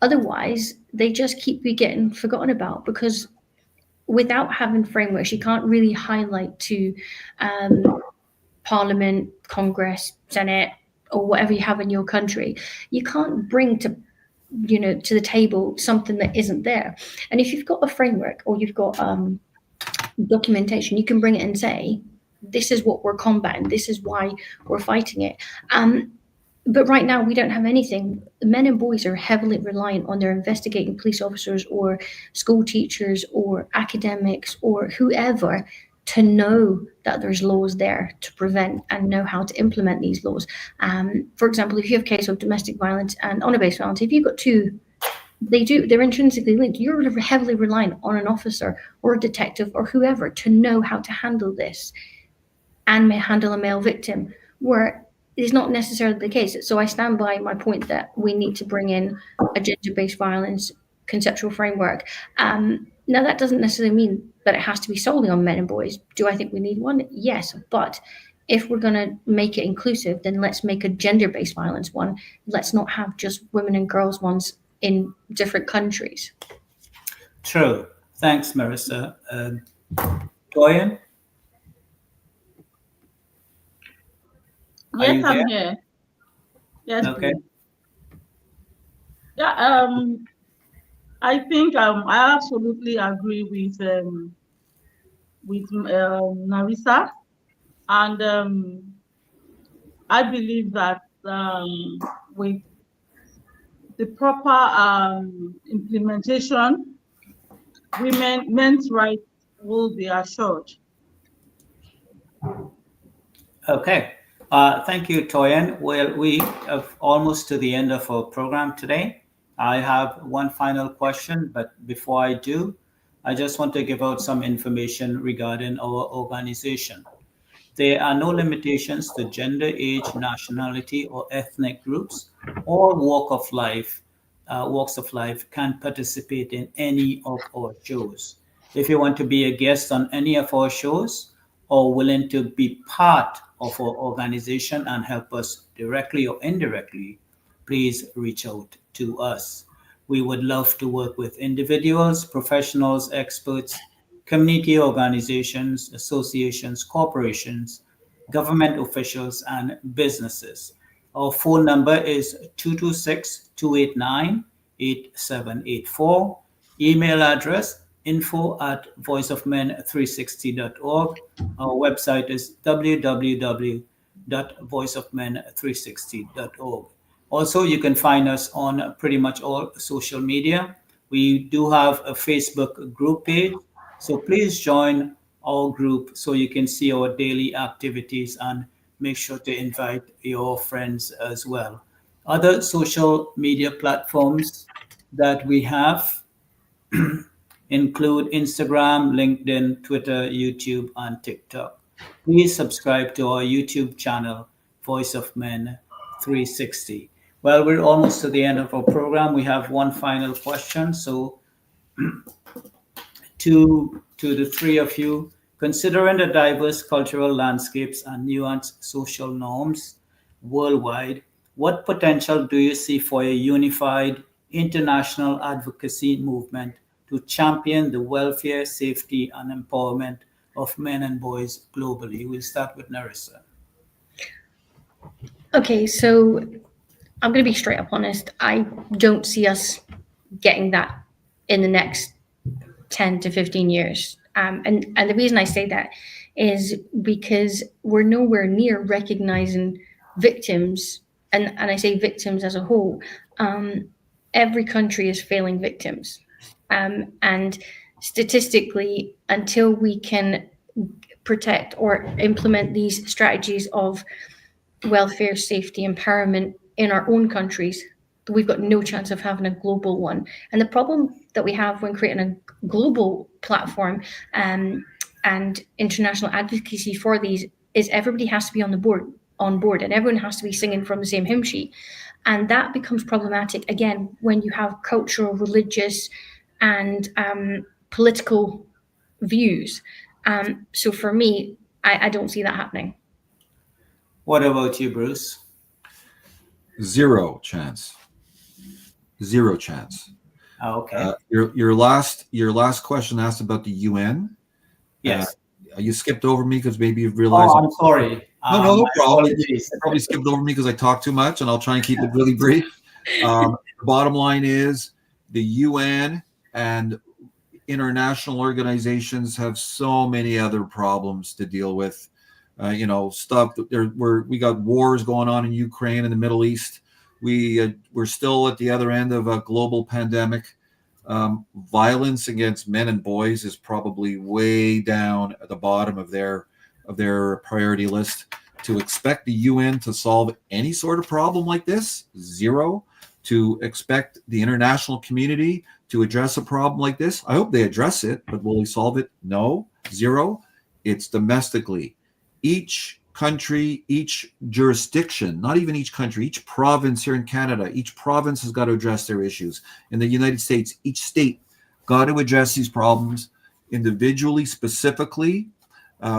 otherwise they just keep getting forgotten about. Because without having frameworks, you can't really highlight to Parliament, Congress, Senate, or whatever you have in your country. You can't bring to the table something that isn't there. And if you've got a framework or you've got documentation, you can bring it and say, this is what we're combating, this is why we're fighting it. But right now we don't have anything. Men and boys are heavily reliant on their investigating police officers or school teachers or academics or whoever to know that there's laws there to prevent and know how to implement these laws. For example, if you have a case of domestic violence and honor-based violence, if you've got two, they're intrinsically linked. You're heavily reliant on an officer or a detective or whoever to know how to handle this and may handle a male victim, where is not necessarily the case. So I stand by my point that we need to bring in a gender-based violence conceptual framework. Now, that doesn't necessarily mean that it has to be solely on men and boys. Do I think we need one? Yes, but if we're going to make it inclusive, then let's make a gender-based violence one. Let's not have just women and girls ones in different countries. True. Thanks, Marissa. Toyin? Yes, I'm here. Yes. Okay. Please. Yeah. I think I absolutely agree with Narissa, and I believe that with the proper implementation, men's rights will be assured. Okay. Thank you, Toyin. Well, we are almost to the end of our program today. I have one final question, but before I do, I just want to give out some information regarding our organization. There are no limitations to gender, age, nationality, or ethnic groups. All walks of life can participate in any of our shows. If you want to be a guest on any of our shows or willing to be part of our organization and help us directly or indirectly, please reach out to us. We would love to work with individuals, professionals, experts, community organizations, associations, corporations, government officials, and businesses. Our phone number is 226-289-8784. Email address info@voiceofmen360.org. Our website is www.voiceofmen360.org. Also, you can find us on pretty much all social media. We do have a Facebook group page, so please join our group so you can see our daily activities and make sure to invite your friends as well. Other social media platforms that we have include Instagram, LinkedIn, Twitter, YouTube, and TikTok. Please subscribe to our YouTube channel, Voice of Men 360. Well, we're almost to the end of our program. We have one final question. So, to the three of you, considering the diverse cultural landscapes and nuanced social norms worldwide, what potential do you see for a unified international advocacy movement to champion the welfare, safety, and empowerment of men and boys globally? We'll start with Narissa. Okay, so I'm going to be straight up honest. I don't see us getting that in the next 10 to 15 years. And the reason I say that is because we're nowhere near recognizing victims, and I say victims as a whole. Every country is failing victims. And statistically, until we can protect or implement these strategies of welfare, safety, empowerment in our own countries, we've got no chance of having a global one. And the problem that we have when creating a global platform and international advocacy for these is everybody has to be on board, and everyone has to be singing from the same hymn sheet. And that becomes problematic, again, when you have cultural, religious, and political views. So for me, I don't see that happening. What about you, Bruce? Zero chance. Zero chance. Okay. Your last question asked about the UN. Yes. You skipped over me because maybe you've realized. Oh, I'm sorry. No problem. Apologies. You probably skipped over me because I talk too much, and I'll try and keep it really brief. The bottom line is the UN and international organizations have so many other problems to deal with. Stuff that we got wars going on in Ukraine and the Middle East. We're still at the other end of a global pandemic. Violence against men and boys is probably way down at the bottom of their priority list. To expect the UN to solve any sort of problem like this, zero. To expect the international community to address a problem like this, I hope they address it, but will they solve it? No, zero. It's domestically. Each country, each jurisdiction, not even each country, each province here in Canada, each province has got to address their issues. In the United States, each state got to address these problems individually, specifically,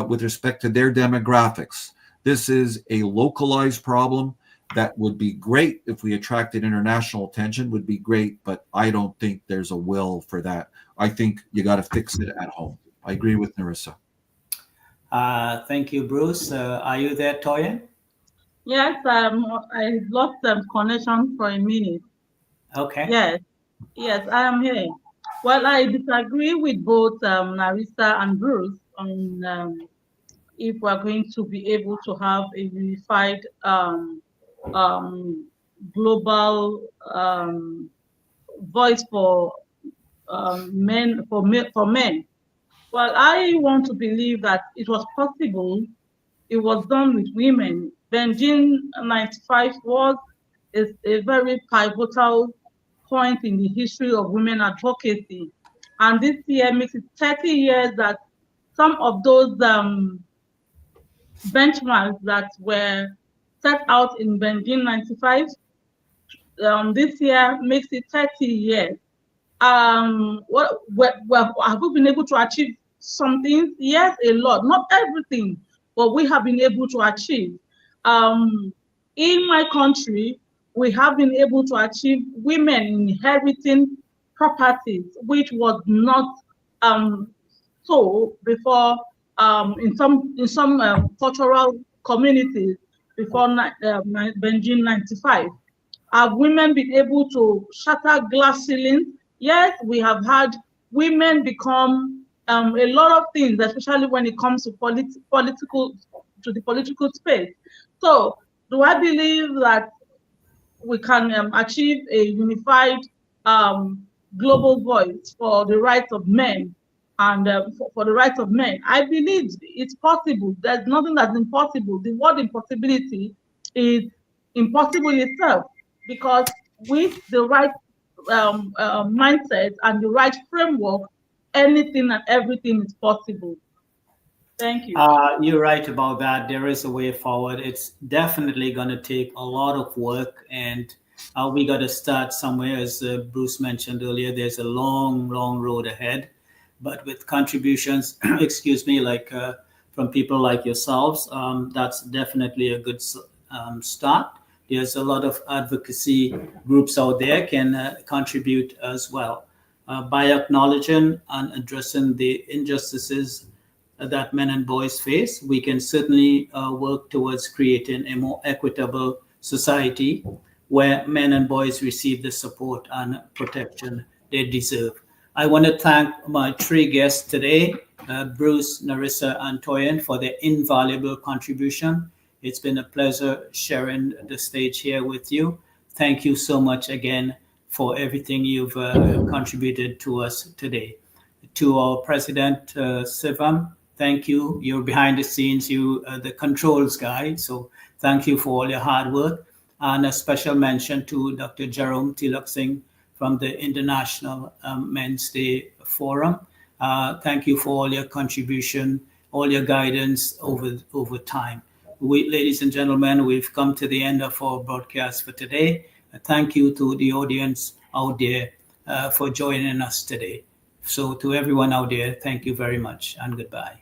with respect to their demographics. This is a localized problem that would be great if we attracted international attention, would be great, but I don't think there's a will for that. I think you got to fix it at home. I agree with Narissa. Thank you, Bruce. Are you there, Toyin? Yes, I lost connection for a minute. Okay. Yes, I am here. Well, I disagree with both Narissa and Bruce on if we're going to be able to have a unified global voice for men. Well, I want to believe that it was possible. It was done with women. Beijing 95 was a very pivotal point in the history of women advocacy. And this year makes it 30 years that some of those benchmarks that were set out in Beijing 95. This year makes it 30 years. Have we been able to achieve something? Yes, a lot. Not everything, but we have been able to achieve. In my country, we have been able to achieve women inheriting properties, which was not so before in some cultural communities before Beijing 95. Have women been able to shatter glass ceilings? Yes, we have had women become a lot of things, especially when it comes to the political space. So, do I believe that we can achieve a unified global voice for the rights of men and for the rights of men? I believe it's possible. There's nothing that's impossible. The word impossibility is impossible itself, because with the right mindset and the right framework, anything and everything is possible. Thank you. You're right about that. There is a way forward. It's definitely going to take a lot of work, and we got to start somewhere. As Bruce mentioned earlier, there's a long, long road ahead. But with contributions, excuse me, like from people like yourselves, that's definitely a good start. There's a lot of advocacy groups out there can contribute as well. By acknowledging and addressing the injustices that men and boys face, we can certainly work towards creating a more equitable society where men and boys receive the support and protection they deserve. I want to thank my three guests today, Bruce, Narissa, and Toyin, for their invaluable contribution. It's been a pleasure sharing the stage here with you. Thank you so much again for everything you've contributed to us today. To our President, Sivam, thank you. You're behind the scenes, you the controls guy. So thank you for all your hard work. And a special mention to Dr. Jerome Tilak Singh from the International Men's Day Forum. Thank you for all your contribution, all your guidance over time. Ladies and gentlemen, we've come to the end of our broadcast for today. Thank you to the audience out there for joining us today. So to everyone out there, thank you very much and goodbye.